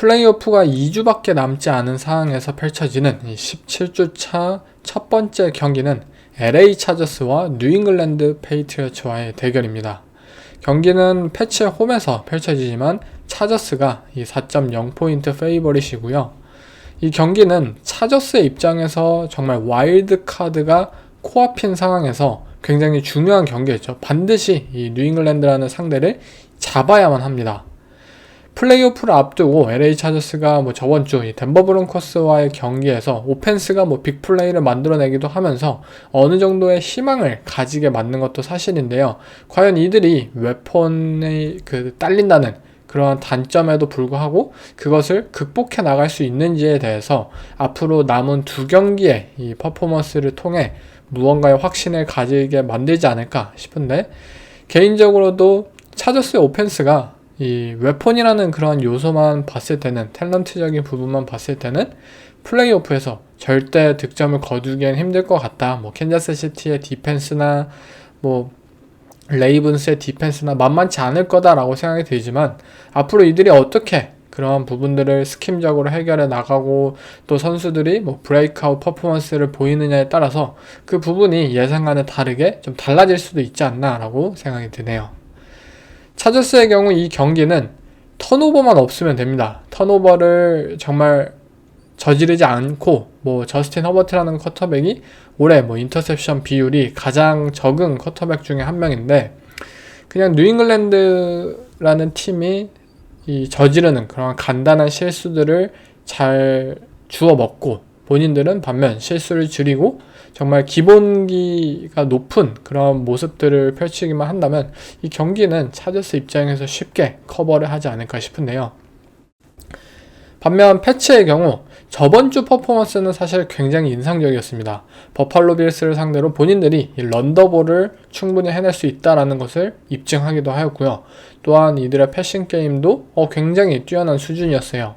플레이오프가 2주밖에 남지 않은 상황에서 펼쳐지는 이 17주차 첫 번째 경기는 LA 차저스와 뉴잉글랜드 페이트리어츠와의 대결입니다. 경기는 패치의 홈에서 펼쳐지지만 차저스가 이 4.0포인트 페이버릿이고요. 이 경기는 차저스의 입장에서 정말 와일드 카드가 코앞인 상황에서 굉장히 중요한 경기였죠. 반드시 이 뉴잉글랜드라는 상대를 잡아야만 합니다. 플레이오프를 앞두고 LA 차저스가 저번 주 이 덴버 브론코스와의 경기에서 오펜스가 빅플레이를 만들어내기도 하면서 어느 정도의 희망을 가지게 만든 것도 사실인데요. 과연 이들이 웨폰이 딸린다는 그러한 단점에도 불구하고 그것을 극복해 나갈 수 있는지에 대해서 앞으로 남은 두 경기의 이 퍼포먼스를 통해 무언가의 확신을 가지게 만들지 않을까 싶은데, 개인적으로도 차저스의 오펜스가 이 웨폰이라는 그런 요소만 봤을 때는, 탤런트적인 부분만 봤을 때는 플레이오프에서 절대 득점을 거두기엔 힘들 것 같다. 캔자스 시티의 디펜스나 레이븐스의 디펜스나 만만치 않을 거다라고 생각이 들지만, 앞으로 이들이 어떻게 그런 부분들을 스킴적으로 해결해 나가고 또 선수들이 브레이크아웃 퍼포먼스를 보이느냐에 따라서 그 부분이 예상과는 다르게 좀 달라질 수도 있지 않나 라고 생각이 드네요. 차저스의 경우 이 경기는 턴오버만 없으면 됩니다. 턴오버를 정말 저지르지 않고 저스틴 허버트라는 쿼터백이 올해 인터셉션 비율이 가장 적은 쿼터백 중에 한 명인데, 그냥 뉴잉글랜드라는 팀이 이 저지르는 그런 간단한 실수들을 잘 주워 먹고, 본인들은 반면 실수를 줄이고 정말 기본기가 높은 그런 모습들을 펼치기만 한다면 이 경기는 차저스 입장에서 쉽게 커버를 하지 않을까 싶은데요. 반면 패치의 경우 저번 주 퍼포먼스는 사실 굉장히 인상적이었습니다. 버팔로 빌스를 상대로 본인들이 이 런더볼을 충분히 해낼 수 있다는 것을 입증하기도 하였고요. 또한 이들의 패싱 게임도 굉장히 뛰어난 수준이었어요.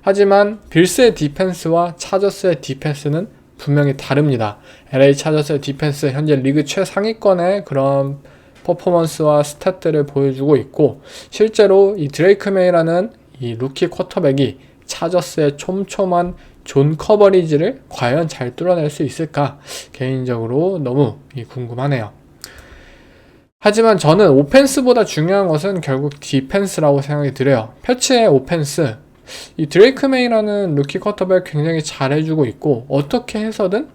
하지만 빌스의 디펜스와 차저스의 디펜스는 분명히 다릅니다. LA 차저스의 디펜스 현재 리그 최상위권의 그런 퍼포먼스와 스탯들을 보여주고 있고, 실제로 이 드레이크 메이라는 이 루키 쿼터백이 차저스의 촘촘한 존 커버리지를 과연 잘 뚫어낼 수 있을까 개인적으로 너무 궁금하네요. 하지만 저는 오펜스보다 중요한 것은 결국 디펜스라고 생각이 들어요. 패치의 오펜스, 이 드레이크 메이라는 루키 쿼터백 굉장히 잘해주고 있고, 어떻게 해서든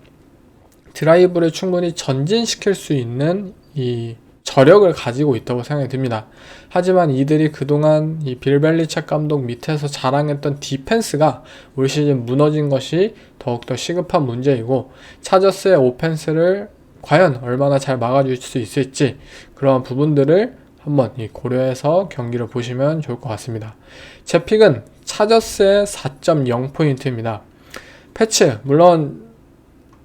드라이브를 충분히 전진시킬 수 있는 이 저력을 가지고 있다고 생각이 듭니다. 하지만 이들이 그동안 이 빌 벨리책 감독 밑에서 자랑했던 디펜스가 올 시즌 무너진 것이 더욱더 시급한 문제이고, 차저스의 오펜스를 과연 얼마나 잘 막아줄 수 있을지 그런 부분들을 한번 고려해서 경기를 보시면 좋을 것 같습니다. 제 픽은 차저스의 4.0포인트입니다. 패치, 물론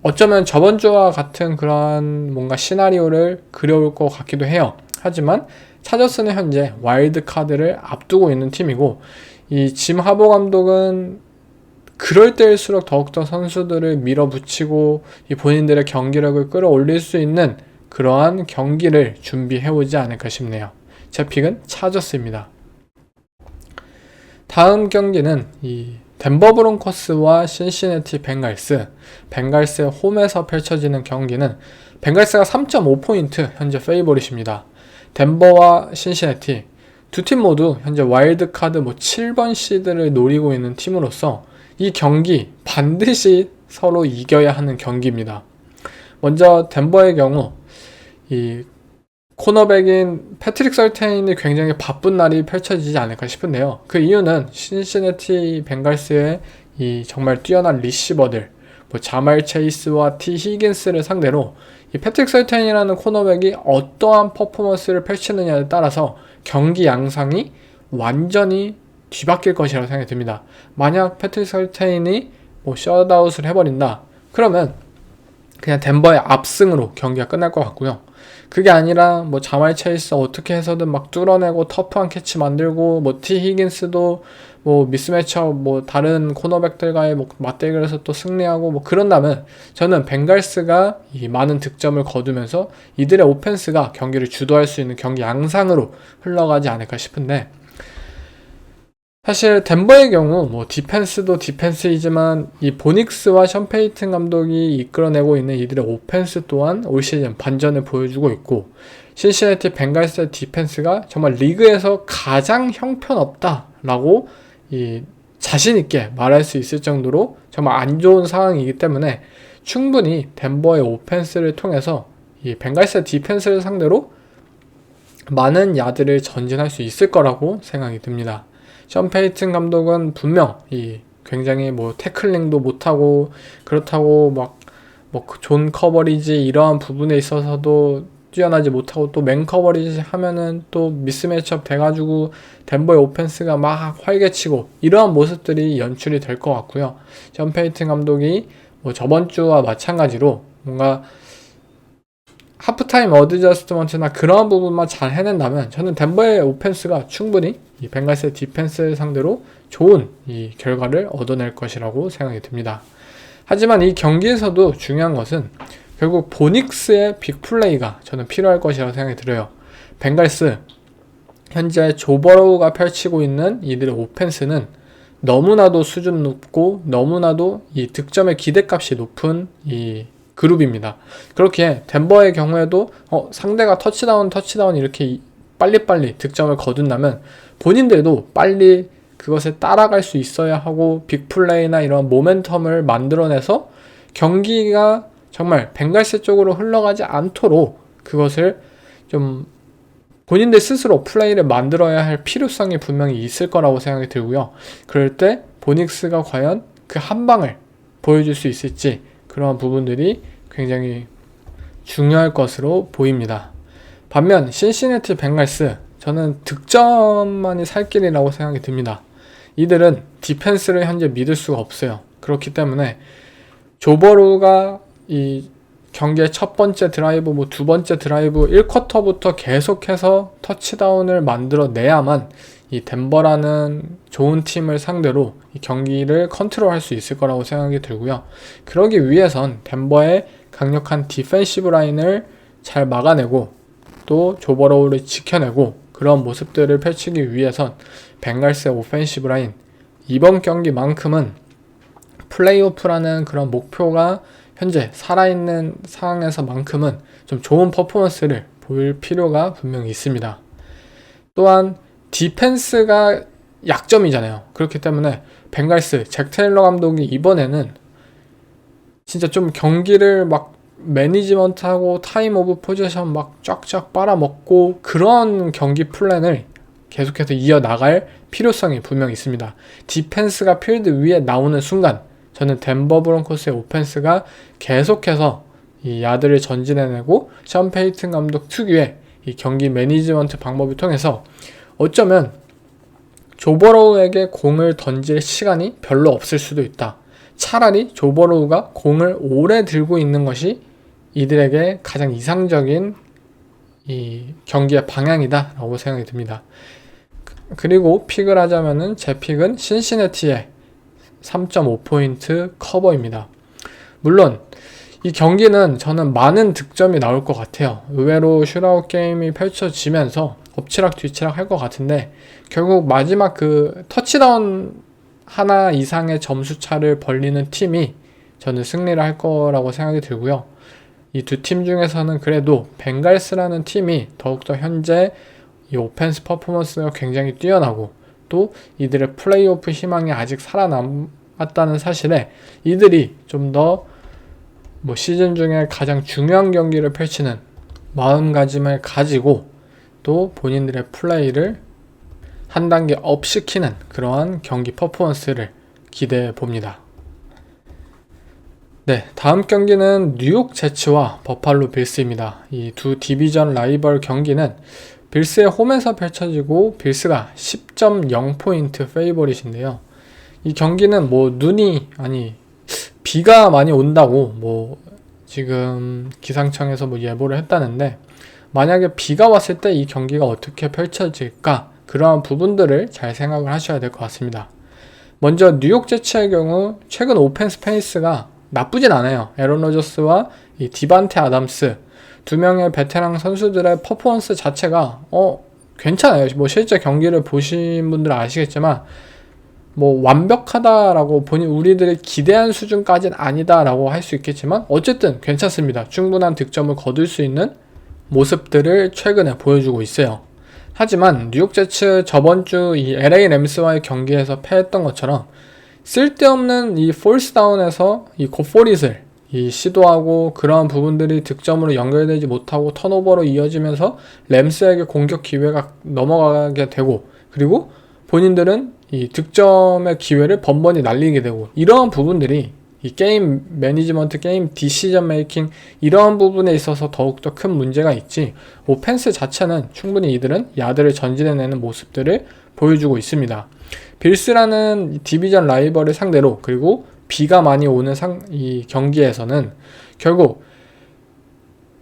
어쩌면 저번 주와 같은 그런 뭔가 시나리오를 그려올 것 같기도 해요. 하지만 차저스는 현재 와일드 카드를 앞두고 있는 팀이고, 이 짐 하버 감독은 그럴 때일수록 더욱더 선수들을 밀어붙이고 이 본인들의 경기력을 끌어올릴 수 있는 그러한 경기를 준비해오지 않을까 싶네요. 제 픽은 차저스입니다. 다음 경기는 이 덴버 브론코스와 신시내티 벵갈스의 홈에서 펼쳐지는 경기는 벵갈스가 3.5포인트 현재 페이보릿입니다. 덴버와 신시내티 두 팀 모두 현재 와일드카드 7번 시드를 노리고 있는 팀으로서 이 경기 반드시 서로 이겨야 하는 경기입니다. 먼저 덴버의 경우 이 코너백인 패트릭 설테인이 굉장히 바쁜 날이 펼쳐지지 않을까 싶은데요. 그 이유는 신시내티 벵갈스의 이 정말 뛰어난 리시버들 자말 체이스와 티 히긴스를 상대로 이 패트릭 설테인이라는 코너백이 어떠한 퍼포먼스를 펼치느냐에 따라서 경기 양상이 완전히 뒤바뀔 것이라고 생각이 듭니다. 만약 패트릭 설테인이 셧아웃을 해버린다, 그러면 그냥 덴버의 압승으로 경기가 끝날 것 같고요. 그게 아니라 자말 체이스 어떻게 해서든 뚫어내고 터프한 캐치 만들고 티 히긴스도 미스매치업 다른 코너백들과의 맞대결에서 또 승리하고 그런다면 저는 벵갈스가 이 많은 득점을 거두면서 이들의 오펜스가 경기를 주도할 수 있는 경기 양상으로 흘러가지 않을까 싶은데, 사실 덴버의 경우 뭐 디펜스도 디펜스이지만 이 보닉스와 션 페이튼 감독이 이끌어내고 있는 이들의 오펜스 또한 올 시즌 반전을 보여주고 있고, 신시내티 벵갈스의 디펜스가 정말 리그에서 가장 형편없다라고 이 자신 있게 말할 수 있을 정도로 정말 안 좋은 상황이기 때문에 충분히 덴버의 오펜스를 통해서 이 벵갈스의 디펜스를 상대로 많은 야드를 전진할 수 있을 거라고 생각이 듭니다. 션 페이튼 감독은 분명 이 굉장히 뭐 태클링도 못하고 그렇다고 막 뭐 존 커버리지 이러한 부분에 있어서도 뛰어나지 못하고 또 맨 커버리지 하면은 또 미스 매치업 돼가지고 덴버의 오펜스가 막 활개치고 이러한 모습들이 연출이 될 것 같고요. 션 페이튼 감독이 뭐 저번 주와 마찬가지로 뭔가 하프타임 어드저스트먼트나 그런 부분만 잘 해낸다면 저는 덴버의 오펜스가 충분히 이 벵갈스의 디펜스 상대로 좋은 이 결과를 얻어낼 것이라고 생각이 듭니다. 하지만 이 경기에서도 중요한 것은 결국 보닉스의 빅플레이가 저는 필요할 것이라고 생각이 들어요. 벵갈스 현재 조 버로우가 펼치고 있는 이들의 오펜스는 너무나도 수준 높고 너무나도 이 득점의 기대값이 높은 이 그룹입니다. 그렇게 덴버의 경우에도 상대가 터치다운 이렇게 빨리빨리 득점을 거둔다면 본인들도 빨리 그것에 따라갈 수 있어야 하고 빅플레이나 이런 모멘텀을 만들어내서 경기가 정말 벵갈스 쪽으로 흘러가지 않도록 그것을 좀 본인들 스스로 플레이를 만들어야 할 필요성이 분명히 있을 거라고 생각이 들고요. 그럴 때 보닉스가 과연 그 한 방을 보여줄 수 있을지 그런 부분들이 굉장히 중요할 것으로 보입니다. 반면 신시내티 벵갈스 저는 득점만이 살 길이라고 생각이 듭니다. 이들은 디펜스를 현재 믿을 수가 없어요. 그렇기 때문에 조 버로우가 이 경기의 첫 번째 드라이브, 뭐 두 번째 드라이브 1쿼터부터 계속해서 터치다운을 만들어내야만 이 덴버라는 좋은 팀을 상대로 이 경기를 컨트롤할 수 있을 거라고 생각이 들고요. 그러기 위해선 덴버의 강력한 디펜시브 라인을 잘 막아내고 또 조 버로우를 지켜내고 그런 모습들을 펼치기 위해선 벵갈스의 오펜시브 라인 이번 경기만큼은 플레이오프라는 그런 목표가 현재 살아있는 상황에서만큼은 좀 좋은 퍼포먼스를 보일 필요가 분명히 있습니다. 또한 디펜스가 약점이잖아요. 그렇기 때문에 벵갈스 잭 테일러 감독이 이번에는 진짜 좀 경기를 막 매니지먼트하고 타임 오브 포지션 막 쫙쫙 빨아먹고 그런 경기 플랜을 계속해서 이어나갈 필요성이 분명히 있습니다. 디펜스가 필드 위에 나오는 순간 저는 덴버 브론코스의 오펜스가 계속해서 이 야드를 전진해내고 션 페이튼 감독 특유의 이 경기 매니지먼트 방법을 통해서 어쩌면 조 버로우에게 공을 던질 시간이 별로 없을 수도 있다. 차라리 조 버로우가 공을 오래 들고 있는 것이 이들에게 가장 이상적인 이 경기의 방향이다 라고 생각이 듭니다. 그리고 픽을 하자면은 제 픽은 신시내티의 3.5포인트 커버입니다. 물론 이 경기는 저는 많은 득점이 나올 것 같아요. 의외로 슛아웃 게임이 펼쳐지면서 엎치락 뒤치락 할 것 같은데 결국 마지막 그 터치다운 하나 이상의 점수 차를 벌리는 팀이 저는 승리를 할 거라고 생각이 들고요. 이 두 팀 중에서는 그래도 벵갈스라는 팀이 더욱더 현재 이 오펜스 퍼포먼스가 굉장히 뛰어나고 또 이들의 플레이오프 희망이 아직 살아남았다는 사실에 이들이 좀 더 뭐 시즌 중에 가장 중요한 경기를 펼치는 마음가짐을 가지고 또 본인들의 플레이를 한 단계 업 시키는 그러한 경기 퍼포먼스를 기대해 봅니다. 네, 다음 경기는 뉴욕 제츠와 버팔로 빌스입니다. 이 두 디비전 라이벌 경기는 빌스의 홈에서 펼쳐지고 빌스가 10.0포인트 페이보릿인데요. 이 경기는 뭐 비가 많이 온다고 뭐 지금 기상청에서 뭐 예보를 했다는데 만약에 비가 왔을 때 이 경기가 어떻게 펼쳐질까 그러한 부분들을 잘 생각을 하셔야 될 것 같습니다. 먼저 뉴욕 제츠의 경우 최근 오펜스 페이스가 나쁘진 않아요. 에런 로저스와 이 디반테 아담스 두 명의 베테랑 선수들의 퍼포먼스 자체가 괜찮아요. 뭐 실제 경기를 보신 분들은 아시겠지만 뭐 완벽하다라고 우리들이 기대한 수준까지는 아니다라고 할 수 있겠지만 어쨌든 괜찮습니다. 충분한 득점을 거둘 수 있는 모습들을 최근에 보여주고 있어요. 하지만 뉴욕 제츠 저번 주 이 LA 램스와의 경기에서 패했던 것처럼 쓸데없는 이 폴스 다운에서 이 굿포릿을 이 시도하고 그러한 부분들이 득점으로 연결되지 못하고 턴오버로 이어지면서 램스에게 공격 기회가 넘어가게 되고, 그리고 본인들은 이 득점의 기회를 번번이 날리게 되고, 이러한 부분들이 이 게임 매니지먼트, 게임 디시전 메이킹 이러한 부분에 있어서 더욱더 큰 문제가 있지, 오펜스 자체는 충분히 이들은 야드를 전진해내는 모습들을 보여주고 있습니다. 빌스라는 디비전 라이벌을 상대로, 그리고 비가 많이 오는 이 경기에서는 결국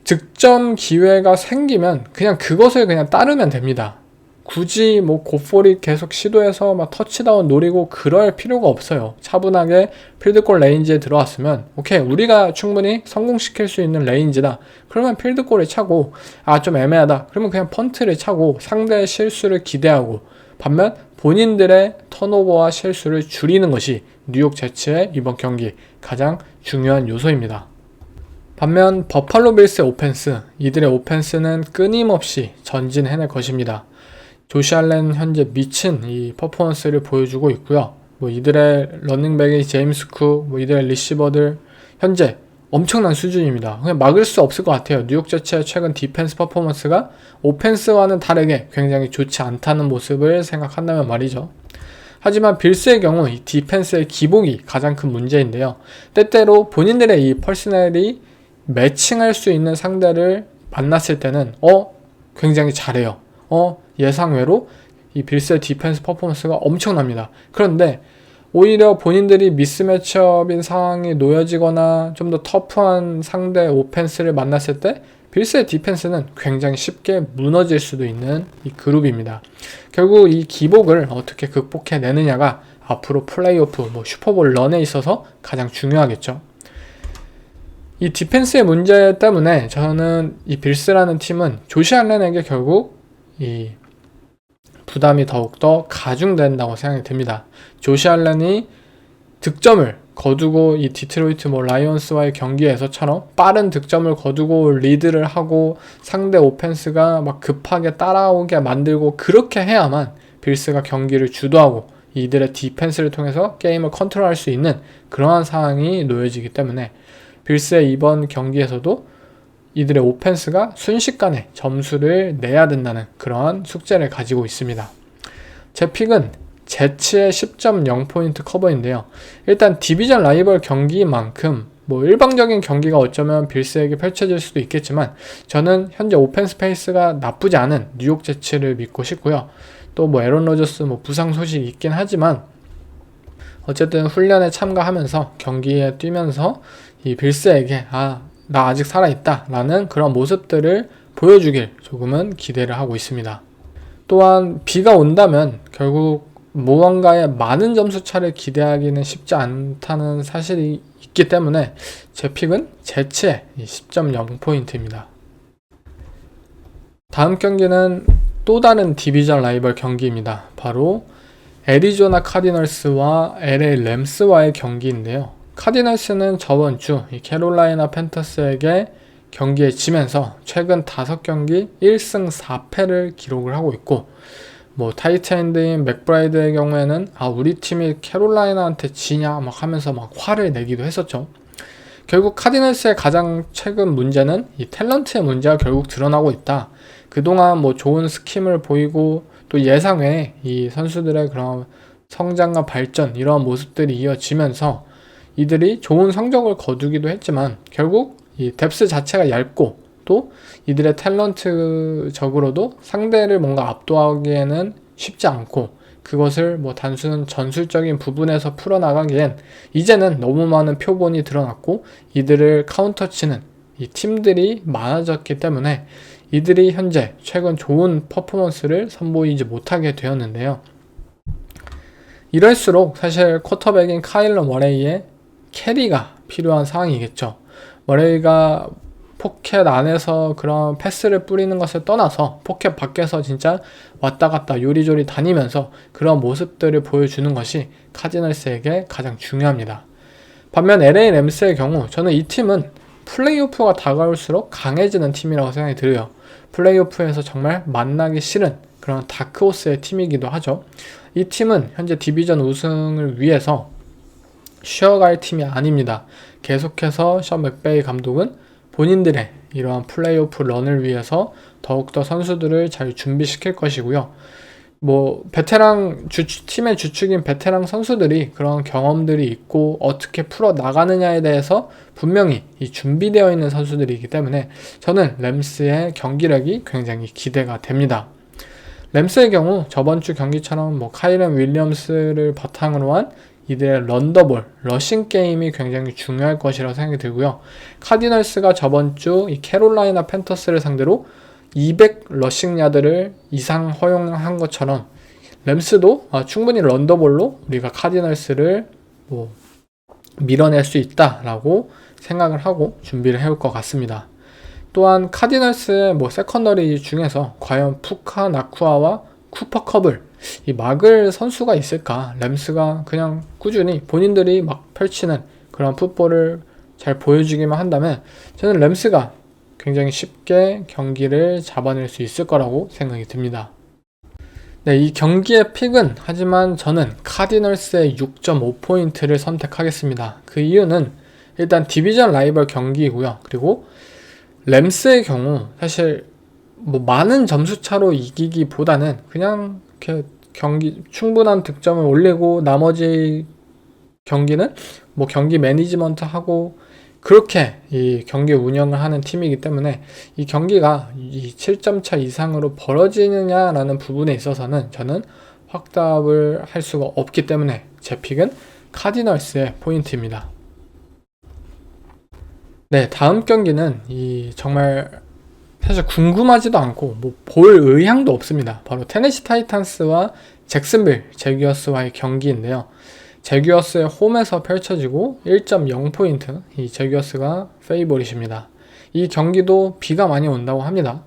득점 기회가 생기면 그냥 그것을 그냥 따르면 됩니다. 굳이 뭐 굿포릿 계속 시도해서 막 터치다운 노리고 그럴 필요가 없어요. 차분하게 필드골 레인지에 들어왔으면 오케이, 우리가 충분히 성공시킬 수 있는 레인지다. 그러면 필드골을 차고, 좀 애매하다. 그러면 그냥 펀트를 차고 상대의 실수를 기대하고, 반면 본인들의 턴오버와 실수를 줄이는 것이 뉴욕 제츠의 이번 경기 가장 중요한 요소입니다. 반면 버팔로 빌스의 오펜스, 이들의 오펜스는 끊임없이 전진해낼 것입니다. 조시 알렌 현재 미친 이 퍼포먼스를 보여주고 있고요. 뭐 이들의 러닝백의 제임스 쿠, 뭐 이들의 리시버들 현재 엄청난 수준입니다. 그냥 막을 수 없을 것 같아요. 뉴욕 제츠의 최근 디펜스 퍼포먼스가 오펜스와는 다르게 굉장히 좋지 않다는 모습을 생각한다면 말이죠. 하지만 빌스의 경우 이 디펜스의 기복이 가장 큰 문제인데요. 때때로 본인들의 이 퍼스널이 매칭할 수 있는 상대를 만났을 때는 굉장히 잘해요. 예상외로 이 빌스의 디펜스 퍼포먼스가 엄청납니다. 그런데 오히려 본인들이 미스매치업인 상황이 놓여지거나 좀 더 터프한 상대 오펜스를 만났을 때 빌스의 디펜스는 굉장히 쉽게 무너질 수도 있는 이 그룹입니다. 결국 이 기복을 어떻게 극복해내느냐가 앞으로 플레이오프, 슈퍼볼 런에 있어서 가장 중요하겠죠. 이 디펜스의 문제 때문에 저는 이 빌스라는 팀은 조시 알렌에게 결국 이 부담이 더욱더 가중된다고 생각이 듭니다. 조시 알렌이 득점을 거두고 이 디트로이트 라이온스와의 경기에서처럼 빠른 득점을 거두고 리드를 하고 상대 오펜스가 막 급하게 따라오게 만들고, 그렇게 해야만 빌스가 경기를 주도하고 이들의 디펜스를 통해서 게임을 컨트롤할 수 있는 그러한 상황이 놓여지기 때문에 빌스의 이번 경기에서도 이들의 오펜스가 순식간에 점수를 내야 된다는 그러한 숙제를 가지고 있습니다. 제 픽은 제츠의 10.0포인트 커버인데요. 일단 디비전 라이벌 경기만큼 일방적인 경기가 어쩌면 빌스에게 펼쳐질 수도 있겠지만, 저는 현재 오펜스 페이스가 나쁘지 않은 뉴욕 제츠를 믿고 싶고요. 또 에런 로저스 부상 소식이 있긴 하지만 어쨌든 훈련에 참가하면서 경기에 뛰면서 이 빌스에게 나 아직 살아있다 라는 그런 모습들을 보여주길 조금은 기대를 하고 있습니다. 또한 비가 온다면 결국 무언가에 많은 점수 차를 기대하기는 쉽지 않다는 사실이 있기 때문에 제 픽은 제츠의 10.0포인트입니다. 다음 경기는 또 다른 디비전 라이벌 경기입니다. 바로 애리조나 카디널스와 LA 램스와의 경기인데요. 카디널스는 저번 주 캐롤라이나 팬터스에게 경기에 지면서 최근 5경기 1승 4패를 기록을 하고 있고, 타이트엔드인 맥브라이드의 경우에는 우리 팀이 캐롤라이나한테 지냐 하면서 화를 내기도 했었죠. 결국 카디널스의 가장 최근 문제는 이 탤런트의 문제가 결국 드러나고 있다. 그동안 좋은 스킴을 보이고 또 예상 외에 이 선수들의 그런 성장과 발전, 이러한 모습들이 이어지면서 이들이 좋은 성적을 거두기도 했지만 결국 이 뎁스 자체가 얇고, 또 이들의 탤런트적으로도 상대를 뭔가 압도하기에는 쉽지 않고, 그것을 단순 전술적인 부분에서 풀어나가기엔 이제는 너무 많은 표본이 드러났고 이들을 카운터 치는 이 팀들이 많아졌기 때문에 이들이 현재 최근 좋은 퍼포먼스를 선보이지 못하게 되었는데요. 이럴수록 사실 쿼터백인 카일러 머레이의 캐리가 필요한 상황이겠죠. 머레이가 포켓 안에서 그런 패스를 뿌리는 것을 떠나서 포켓 밖에서 진짜 왔다 갔다 요리조리 다니면서 그런 모습들을 보여주는 것이 카디널스에게 가장 중요합니다. 반면 LA 램스의 경우 저는 이 팀은 플레이오프가 다가올수록 강해지는 팀이라고 생각이 들어요. 플레이오프에서 정말 만나기 싫은 그런 다크호스의 팀이기도 하죠. 이 팀은 현재 디비전 우승을 위해서 쉬어갈 팀이 아닙니다. 계속해서 션 맥베이 감독은 본인들의 이러한 플레이오프 런을 위해서 더욱더 선수들을 잘 준비시킬 것이고요. 팀의 주축인 베테랑 선수들이 그런 경험들이 있고 어떻게 풀어 나가느냐에 대해서 분명히 준비되어 있는 선수들이기 때문에 저는 램스의 경기력이 굉장히 기대가 됩니다. 램스의 경우 저번 주 경기처럼 카이런 윌리엄스를 바탕으로 한 이들의 런더볼, 러싱 게임이 굉장히 중요할 것이라고 생각이 들고요. 카디널스가 저번 주 이 캐롤라이나 팬터스를 상대로 200 러싱 야드를 이상 허용한 것처럼 램스도 충분히 런더볼로 우리가 카디널스를 밀어낼 수 있다라고 생각을 하고 준비를 해올 것 같습니다. 또한 카디널스의 세컨더리 중에서 과연 푸카 나쿠아와 쿠퍼컵을 막을 선수가 있을까? 램스가 그냥 꾸준히 본인들이 막 펼치는 그런 풋볼을 잘 보여주기만 한다면 저는 램스가 굉장히 쉽게 경기를 잡아낼 수 있을 거라고 생각이 듭니다. 네, 이 경기의 픽은 하지만 저는 카디널스의 6.5포인트를 선택하겠습니다. 그 이유는 일단 디비전 라이벌 경기이고요. 그리고 램스의 경우 사실 많은 점수 차로 이기기보다는 그냥 이렇게 충분한 득점을 올리고 나머지 경기는 경기 매니지먼트 하고 그렇게 이 경기 운영을 하는 팀이기 때문에 이 경기가 이 7점 차 이상으로 벌어지느냐라는 부분에 있어서는 저는 확답을 할 수가 없기 때문에 제 픽은 카디널스의 포인트입니다. 네, 다음 경기는 정말 사실 궁금하지도 않고 볼 의향도 없습니다. 바로 테네시 타이탄스와 잭슨빌 제규어스와의 경기인데요. 제규어스의 홈에서 펼쳐지고 1.0포인트 이 제규어스가 페이보릿입니다. 이 경기도 비가 많이 온다고 합니다.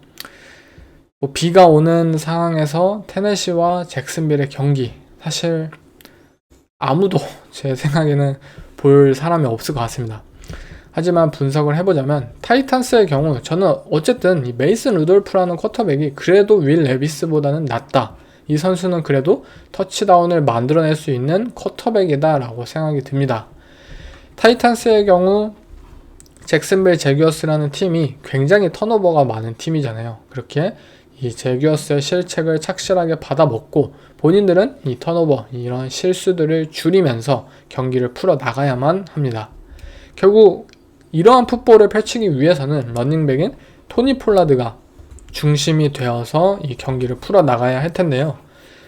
비가 오는 상황에서 테네시와 잭슨빌의 경기 사실 아무도 제 생각에는 볼 사람이 없을 것 같습니다. 하지만 분석을 해보자면 타이탄스의 경우 저는 어쨌든 이 메이슨 루돌프라는 쿼터백이 그래도 윌 레비스보다는 낫다. 이 선수는 그래도 터치다운을 만들어낼 수 있는 쿼터백이다 라고 생각이 듭니다. 타이탄스의 경우 잭슨빌 제규어스라는 팀이 굉장히 턴오버가 많은 팀이잖아요. 그렇게 이 제규어스의 실책을 착실하게 받아먹고 본인들은 이 턴오버 이런 실수들을 줄이면서 경기를 풀어 나가야만 합니다. 결국 이러한 풋볼을 펼치기 위해서는 러닝백인 토니 폴라드가 중심이 되어서 이 경기를 풀어 나가야 할 텐데요.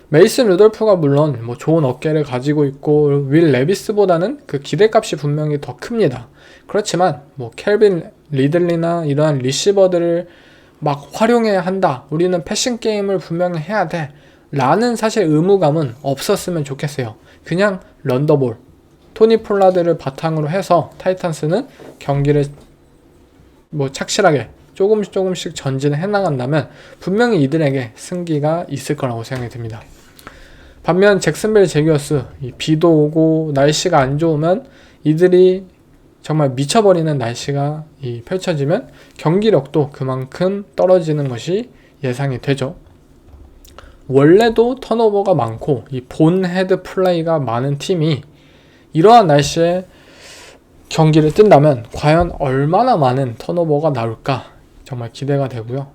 메이슨 루돌프가 물론 좋은 어깨를 가지고 있고 윌 레비스보다는 그 기대값이 분명히 더 큽니다. 그렇지만 켈빈 리들리나 이러한 리시버들을 막 활용해야 한다. 우리는 패싱 게임을 분명히 해야 돼. 라는 사실 의무감은 없었으면 좋겠어요. 그냥 런더볼 토니 폴라드를 바탕으로 해서 타이탄스는 경기를 착실하게 조금씩 전진을 해나간다면 분명히 이들에게 승기가 있을 거라고 생각이 듭니다. 반면 잭슨빌 제규어스 비도 오고 날씨가 안 좋으면 이들이 정말 미쳐버리는 날씨가 펼쳐지면 경기력도 그만큼 떨어지는 것이 예상이 되죠. 원래도 턴오버가 많고 이 본 헤드 플레이가 많은 팀이 이러한 날씨에 경기를 뜬다면 과연 얼마나 많은 턴오버가 나올까 정말 기대가 되고요.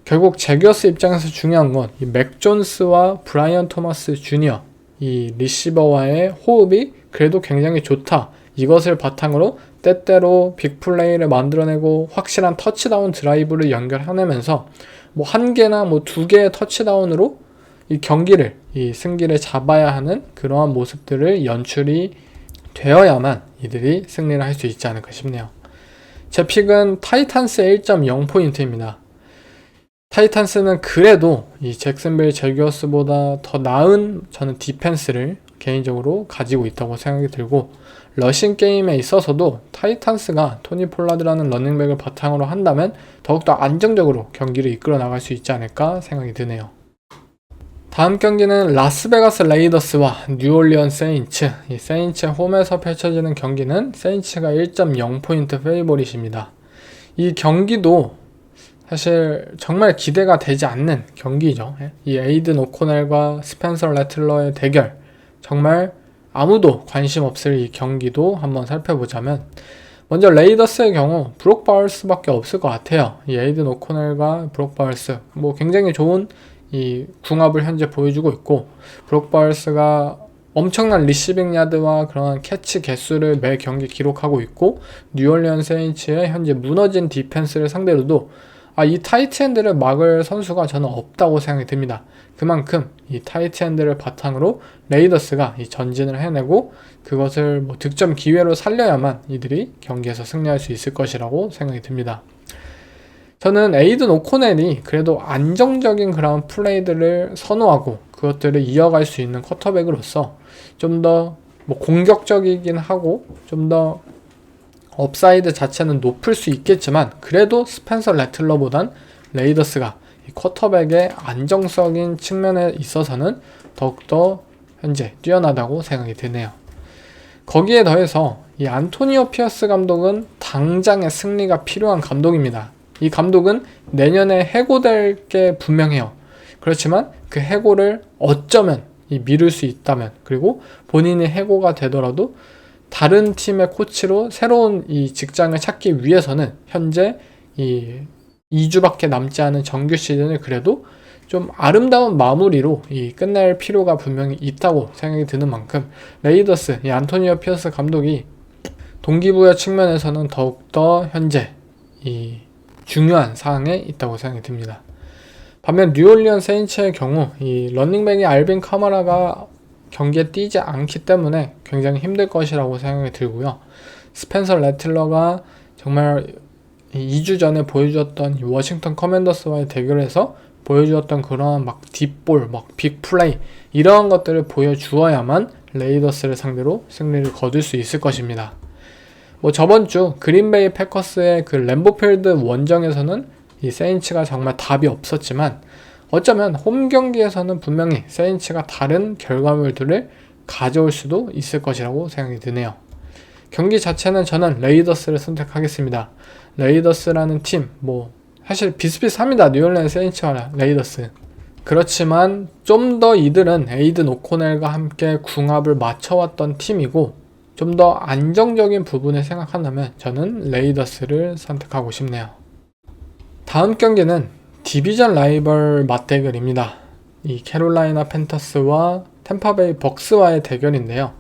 결국 제규어스 입장에서 중요한 건 이 맥 존스와 브라이언 토마스 주니어 이 리시버와의 호흡이 그래도 굉장히 좋다. 이것을 바탕으로 때때로 빅플레이를 만들어내고 확실한 터치다운 드라이브를 연결해내면서 한 개나 두 개의 터치다운으로 이 경기를 이 승기를 잡아야 하는 그러한 모습들을 연출이 되어야만 이들이 승리를 할 수 있지 않을까 싶네요. 제 픽은 타이탄스의 1.0포인트입니다. 타이탄스는 그래도 이 잭슨빌 제규어스보다 더 나은 저는 디펜스를 개인적으로 가지고 있다고 생각이 들고 러싱 게임에 있어서도 타이탄스가 토니 폴라드라는 러닝백을 바탕으로 한다면 더욱더 안정적으로 경기를 이끌어 나갈 수 있지 않을까 생각이 드네요. 다음 경기는 라스베가스 레이더스와 뉴올리언 세인츠. 이 세인츠 홈에서 펼쳐지는 경기는 세인츠가 1.0포인트 페이보릿입니다. 이 경기도 사실 정말 기대가 되지 않는 경기죠. 이 에이든 오코넬과 스펜서 래틀러의 대결, 정말 아무도 관심 없을 이 경기도 한번 살펴보자면, 먼저 레이더스의 경우 브록 바울스밖에 없을 것 같아요. 이 에이든 오코넬과 브록 바울스, 굉장히 좋은 이 궁합을 현재 보여주고 있고, 브록 바울스가 엄청난 리시빙 야드와 그런 캐치 개수를 매 경기 기록하고 있고, 뉴올리언 세인츠의 현재 무너진 디펜스를 상대로도 이 타이트엔드를 막을 선수가 저는 없다고 생각이 듭니다. 그만큼 이 타이트엔드를 바탕으로 레이더스가 이 전진을 해내고 그것을 득점 기회로 살려야만 이들이 경기에서 승리할 수 있을 것이라고 생각이 듭니다. 저는 에이든 오코넬이 그래도 안정적인 그런 플레이들을 선호하고 그것들을 이어갈 수 있는 쿼터백으로서 좀 더 공격적이긴 하고 좀 더 업사이드 자체는 높을 수 있겠지만, 그래도 스펜서 래틀러보단 레이더스가 이 쿼터백의 안정적인 측면에 있어서는 더욱더 현재 뛰어나다고 생각이 드네요. 거기에 더해서 이 안토니오 피어스 감독은 당장의 승리가 필요한 감독입니다. 이 감독은 내년에 해고될 게 분명해요. 그렇지만 그 해고를 어쩌면 미룰 수 있다면, 그리고 본인이 해고가 되더라도 다른 팀의 코치로 새로운 이 직장을 찾기 위해서는 현재 이 2주밖에 남지 않은 정규 시즌을 그래도 좀 아름다운 마무리로 끝낼 필요가 분명히 있다고 생각이 드는 만큼, 레이더스, 이 안토니오 피어스 감독이 동기부여 측면에서는 더욱더 현재 이 중요한 사항에 있다고 생각이 듭니다. 반면 뉴올리언 세인츠의 경우 이 러닝백이 알빈 카마라가 경기에 뛰지 않기 때문에 굉장히 힘들 것이라고 생각이 들고요. 스펜서 래틀러가 정말 2주 전에 보여주었던 워싱턴 커맨더스와의 대결에서 보여주었던 그런 딥볼, 빅플레이 이러한 것들을 보여주어야만 레이더스를 상대로 승리를 거둘 수 있을 것입니다. 저번 주 그린베이 패커스의 그 램보필드 원정에서는 이 세인츠가 정말 답이 없었지만, 어쩌면 홈 경기에서는 분명히 세인츠가 다른 결과물들을 가져올 수도 있을 것이라고 생각이 드네요. 경기 자체는 저는 레이더스를 선택하겠습니다. 레이더스라는 팀, 사실 비슷비슷합니다. 뉴올리언 세인츠와 레이더스. 그렇지만 좀 더 이들은 에이든 오코넬과 함께 궁합을 맞춰왔던 팀이고, 좀 더 안정적인 부분을 생각한다면 저는 레이더스를 선택하고 싶네요. 다음 경기는 디비전 라이벌 맞대결입니다. 이 캐롤라이나 팬터스와 템파베이 벅스와의 대결인데요.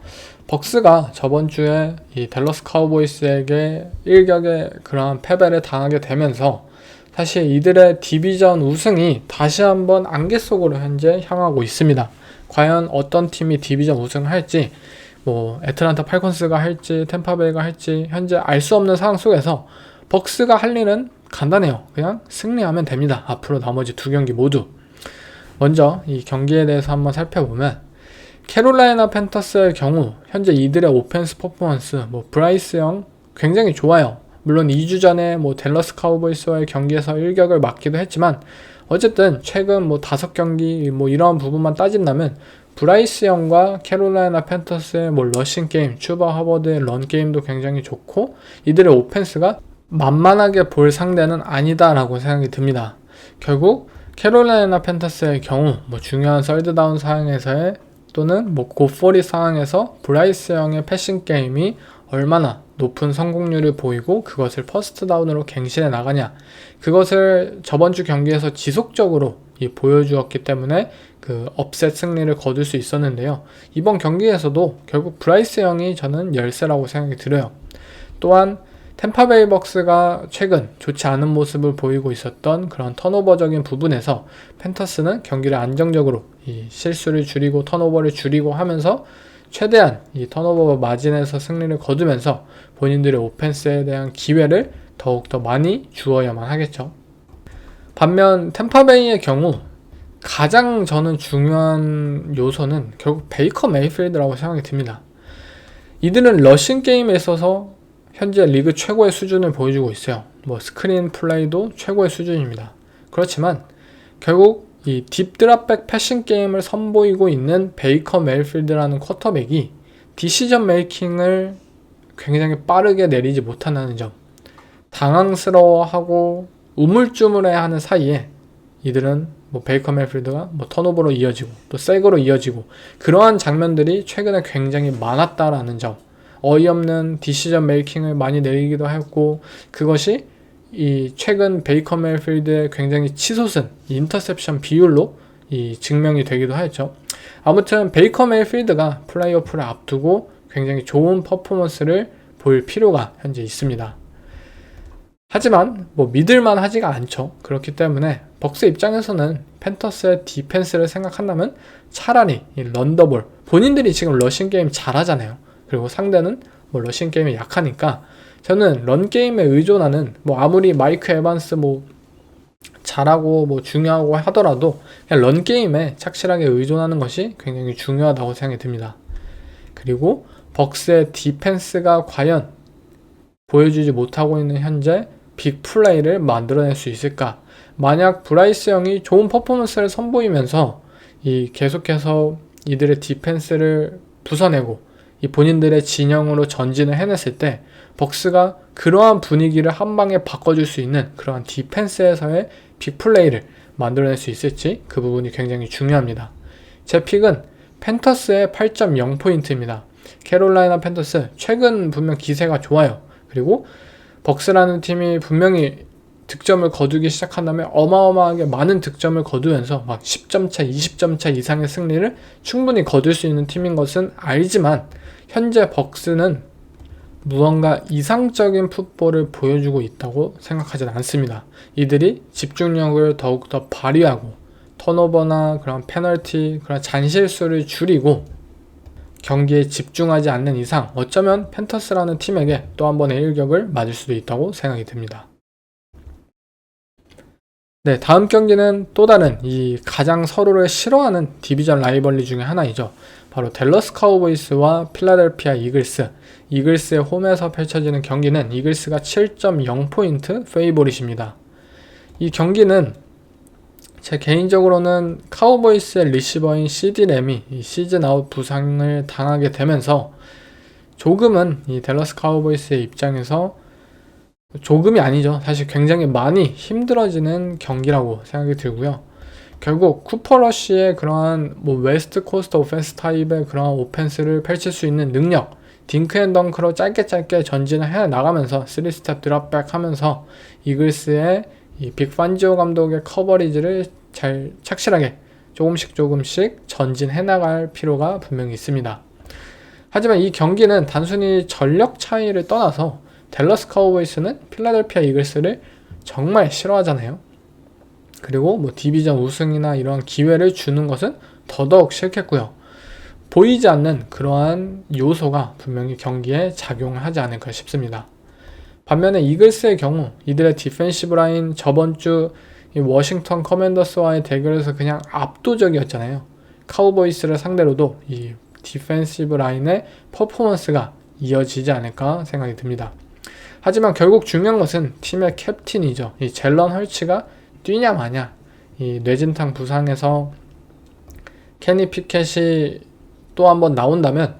벅스가 저번 주에 이 댈러스 카우보이스에게 일격의 그러한 패배를 당하게 되면서 사실 이들의 디비전 우승이 다시 한번 안개 속으로 현재 향하고 있습니다. 과연 어떤 팀이 디비전 우승을 할지, 애틀란타 팔콘스가 할지 템파베이가 할지 현재 알 수 없는 상황 속에서 벅스가 할 일은 간단해요. 그냥 승리하면 됩니다. 앞으로 나머지 두 경기 모두. 먼저 이 경기에 대해서 한번 살펴보면, 캐롤라이나 팬터스의 경우 현재 이들의 오펜스 퍼포먼스, 브라이스 영 굉장히 좋아요. 물론 2주 전에 댈러스 카우보이스와의 경기에서 일격을 맞기도 했지만, 어쨌든 최근 5경기 이런 부분만 따진다면 브라이스 영과 캐롤라이나 팬터스의 러싱 게임, 추바 허버드의 런 게임도 굉장히 좋고, 이들의 오펜스가 만만하게 볼 상대는 아니다라고 생각이 듭니다. 결국 캐롤라이나 팬터스의 경우 중요한 썰드다운 상황에서의 또는 고포리 상황에서 브라이스 영의 패싱 게임이 얼마나 높은 성공률을 보이고 그것을 퍼스트 다운으로 갱신해 나가냐, 그것을 저번 주 경기에서 지속적으로 보여주었기 때문에 그 업셋 승리를 거둘 수 있었는데요. 이번 경기에서도 결국 브라이스 영이 저는 열세라고 생각이 들어요. 또한 템파베이 벅스가 최근 좋지 않은 모습을 보이고 있었던 그런 턴오버적인 부분에서 팬터스는 경기를 안정적으로 이 실수를 줄이고 턴오버를 줄이고 하면서 최대한 이 턴오버 마진에서 승리를 거두면서 본인들의 오펜스에 대한 기회를 더욱더 많이 주어야만 하겠죠. 반면 템파베이의 경우 가장 저는 중요한 요소는 결국 베이커 메이필드라고 생각이 듭니다. 이들은 러싱 게임에 있어서 현재 리그 최고의 수준을 보여주고 있어요. 뭐 스크린 플레이도 최고의 수준입니다. 그렇지만 결국 이 딥드랍백 패싱 게임을 선보이고 있는 베이커 메이필드라는 쿼터백이 디시전 메이킹을 굉장히 빠르게 내리지 못한다는 점, 당황스러워하고 우물쭈물해하는 사이에 이들은 뭐 베이커 메이필드가 뭐 턴오버로 이어지고 또 백으로 이어지고 그러한 장면들이 최근에 굉장히 많았다라는 점, 어이없는 디시전 메이킹을 많이 내리기도 했고, 그것이 이 최근 베이커 메이필드의 굉장히 치솟은 인터셉션 비율로 이 증명이 되기도 하였죠. 아무튼 베이커 메이필드가 플레이오프를 앞두고 굉장히 좋은 퍼포먼스를 보일 필요가 현재 있습니다. 하지만 뭐 믿을만 하지가 않죠. 그렇기 때문에 벅스 입장에서는 팬터스의 디펜스를 생각한다면 차라리 이 런더볼, 본인들이 지금 러싱 게임 잘하잖아요. 그리고 상대는 뭐 러싱 게임이 약하니까 저는 런 게임에 의존하는, 뭐 아무리 마이크 에반스 뭐 잘하고 뭐 중요하고 하더라도 그냥 런 게임에 착실하게 의존하는 것이 굉장히 중요하다고 생각이 듭니다. 그리고 벅스의 디펜스가 과연 보여주지 못하고 있는 현재 빅 플레이를 만들어낼 수 있을까? 만약 브라이스 영이 좋은 퍼포먼스를 선보이면서 이 계속해서 이들의 디펜스를 부숴내고 이 본인들의 진영으로 전진을 해냈을 때 벅스가 그러한 분위기를 한 방에 바꿔줄 수 있는 그러한 디펜스에서의 빅 플레이를 만들어낼 수 있을지, 그 부분이 굉장히 중요합니다. 제 픽은 팬터스의 8.0포인트입니다. 캐롤라이나 팬터스 최근 분명 기세가 좋아요. 그리고 벅스라는 팀이 분명히 득점을 거두기 시작한 다음에 어마어마하게 많은 득점을 거두면서 막 10점 차, 20점 차 이상의 승리를 충분히 거둘 수 있는 팀인 것은 알지만, 현재 벅스는 무언가 이상적인 풋볼을 보여주고 있다고 생각하진 않습니다. 이들이 집중력을 더욱더 발휘하고 턴오버나 그런 페널티, 그런 잔실수를 줄이고 경기에 집중하지 않는 이상 어쩌면 팬터스라는 팀에게 또 한 번의 일격을 맞을 수도 있다고 생각이 듭니다. 네, 다음 경기는 또 다른 이 가장 서로를 싫어하는 디비전 라이벌리 중에 하나이죠. 바로 댈러스 카우보이스와 필라델피아 이글스. 이글스의 홈에서 펼쳐지는 경기는 이글스가 7.0포인트 페이보릿입니다. 이 경기는 제 개인적으로는 카우보이스의 리시버인 CD 램이 이 시즌 아웃 부상을 당하게 되면서 조금은 이 댈러스 카우보이스의 입장에서, 조금이 아니죠, 사실 굉장히 많이 힘들어지는 경기라고 생각이 들고요. 결국 쿠퍼 러쉬의 그러한 뭐 웨스트 코스트 오펜스 타입의 그러한 오펜스를 펼칠 수 있는 능력, 딩크 앤 덩크로 짧게 전진을 해 나가면서 3스텝 드랍백 하면서 이글스의 이 빅 판지오 감독의 커버리지를 잘 착실하게 조금씩 전진해 나갈 필요가 분명히 있습니다. 하지만 이 경기는 단순히 전력 차이를 떠나서 댈러스 카우보이스는 필라델피아 이글스를 정말 싫어하잖아요. 그리고 뭐 디비전 우승이나 이런 기회를 주는 것은 더더욱 싫겠고요. 보이지 않는 그러한 요소가 분명히 경기에 작용을 하지 않을까 싶습니다. 반면에 이글스의 경우 이들의 디펜시브 라인 저번 주 이 워싱턴 커맨더스와의 대결에서 그냥 압도적이었잖아요. 카우보이스를 상대로도 이 디펜시브 라인의 퍼포먼스가 이어지지 않을까 생각이 듭니다. 하지만 결국 중요한 것은 팀의 캡틴이죠. 이 젤런 헐츠가 뛰냐 마냐. 이 뇌진탕 부상에서 케니 피켓이 또 한번 나온다면,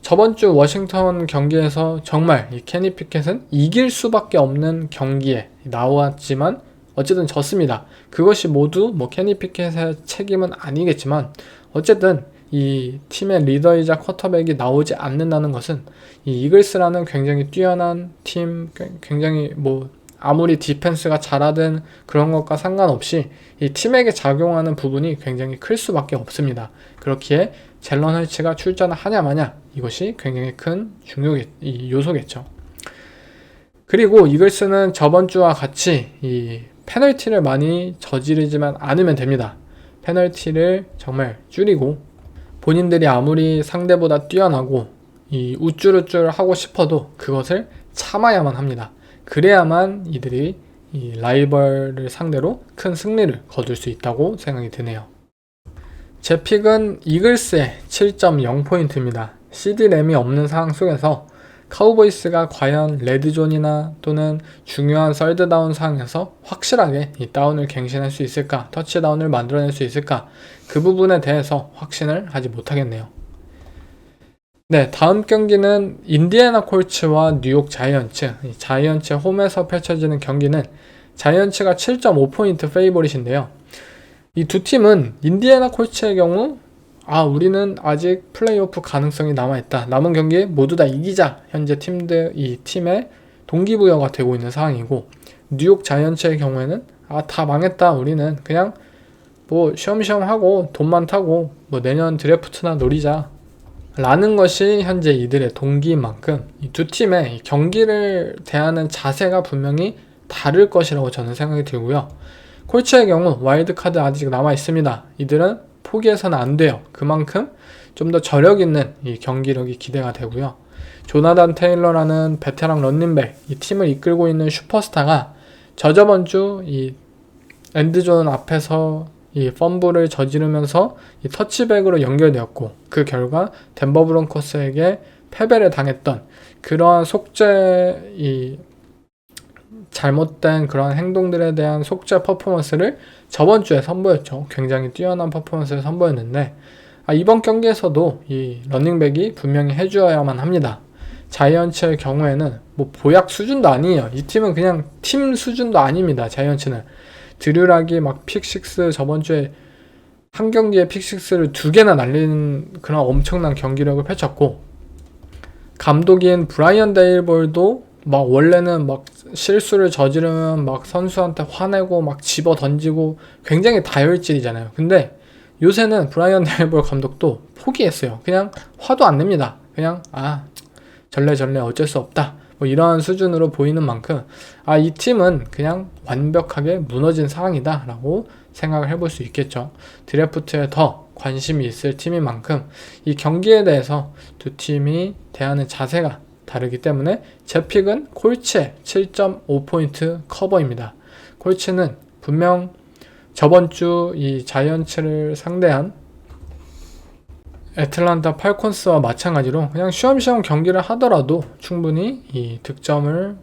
저번 주 워싱턴 경기에서 정말 이 케니 피켓은 이길 수밖에 없는 경기에 나왔지만 어쨌든 졌습니다. 그것이 모두 뭐 케니 피켓의 책임은 아니겠지만 어쨌든 이 팀의 리더이자 쿼터백이 나오지 않는다는 것은 이 이글스라는 굉장히 뛰어난 팀, 굉장히 뭐 아무리 디펜스가 잘하든 그런 것과 상관없이 이 팀에게 작용하는 부분이 굉장히 클 수밖에 없습니다. 그렇기에 젤런 헐츠가 출전을 하냐 마냐, 이것이 굉장히 큰 요소겠죠. 그리고 이글스는 저번 주와 같이 이 페널티를 많이 저지르지만 않으면 됩니다. 페널티를 정말 줄이고 본인들이 아무리 상대보다 뛰어나고 이 우쭐우쭐 하고 싶어도 그것을 참아야만 합니다. 그래야만 이들이 이 라이벌을 상대로 큰 승리를 거둘 수 있다고 생각이 드네요. 제 픽은 이글스의 7.0포인트입니다. CD램이 없는 상황 속에서 카우보이스가 과연 레드존이나 또는 중요한 썰드다운 상황에서 확실하게 이 다운을 갱신할 수 있을까, 터치다운을 만들어낼 수 있을까, 그 부분에 대해서 확신을 하지 못하겠네요. 네, 다음 경기는 인디애나 콜츠와 뉴욕 자이언츠. 자이언츠 홈에서 펼쳐지는 경기는 자이언츠가 7.5포인트 페이보릿인데요. 이 두 팀은 인디애나 콜츠의 경우 우리는 아직 플레이오프 가능성이 남아있다. 남은 경기 모두 다 이기자. 현재 이 팀의 동기부여가 되고 있는 상황이고, 뉴욕 자이언츠의 경우에는 다 망했다. 우리는 그냥 뭐 쉬엄쉬엄 하고 돈만 타고 뭐 내년 드래프트나 노리자 라는 것이 현재 이들의 동기인 만큼 이 두 팀의 경기를 대하는 자세가 분명히 다를 것이라고 저는 생각이 들고요. 콜츠의 경우 와일드카드 아직 남아있습니다. 이들은 포기해서는 안 돼요. 그만큼 좀 더 저력 있는 이 경기력이 기대가 되고요. 조나단 테일러라는 베테랑 런닝백, 이 팀을 이끌고 있는 슈퍼스타가 저저번 주 이 엔드존 앞에서 이 펌블을 저지르면서 이 터치백으로 연결되었고, 그 결과 덴버 브론코스에게 패배를 당했던 그러한 잘못된 그런 행동들에 대한 속죄 퍼포먼스를 저번 주에 선보였죠. 굉장히 뛰어난 퍼포먼스를 선보였는데, 이번 경기에서도 이 러닝백이 분명히 해주어야만 합니다. 자이언츠의 경우에는 뭐 보약 수준도 아니에요. 이 팀은 그냥 팀 수준도 아닙니다. 자이언츠는 드류락이 막 픽6 저번 주에 한 경기에 픽6를 2개나 날린 그런 엄청난 경기력을 펼쳤고, 감독인 브라이언 데일볼도 막 원래는 막 실수를 저지르면 막 선수한테 화내고 막 집어 던지고 굉장히 다혈질이잖아요. 근데 요새는 브라이언 데일볼 감독도 포기했어요. 그냥 화도 안 냅니다. 그냥 절레절레 어쩔 수 없다, 뭐 이러한 수준으로 보이는 만큼 이 팀은 그냥 완벽하게 무너진 상황이다 라고 생각을 해볼 수 있겠죠. 드래프트에 더 관심이 있을 팀인 만큼 이 경기에 대해서 두 팀이 대하는 자세가 다르기 때문에 제 픽은 콜츠의 7.5포인트 커버입니다. 콜츠는 분명 저번 주 이 자이언츠를 상대한 애틀란타 팔콘스와 마찬가지로 그냥 쉬엄쉬엄 경기를 하더라도 충분히 이 득점을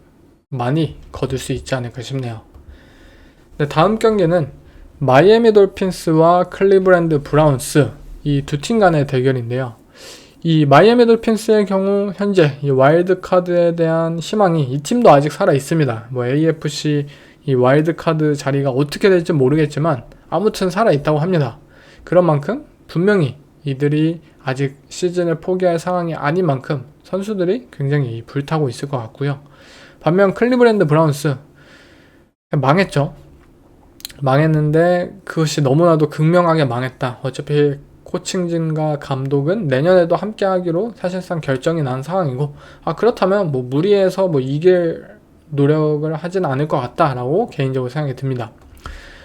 많이 거둘 수 있지 않을까 싶네요. 네, 다음 경기는 마이애미 돌핀스와 클리브랜드 브라운스, 이 두 팀 간의 대결인데요. 이 마이애미 돌핀스의 경우 현재 이 와일드카드에 대한 희망이, 이 팀도 아직 살아 있습니다. 뭐 AFC 이 와일드카드 자리가 어떻게 될지 모르겠지만 아무튼 살아 있다고 합니다. 그런 만큼 분명히 이들이 아직 시즌을 포기할 상황이 아닌 만큼 선수들이 굉장히 불타고 있을 것 같고요. 반면 클리브랜드 브라운스 망했죠. 망했는데 그것이 너무나도 극명하게 망했다. 어차피 코칭진과 감독은 내년에도 함께 하기로 사실상 결정이 난 상황이고, 그렇다면 뭐 무리해서 뭐 이길 노력을 하진 않을 것 같다라고 개인적으로 생각이 듭니다.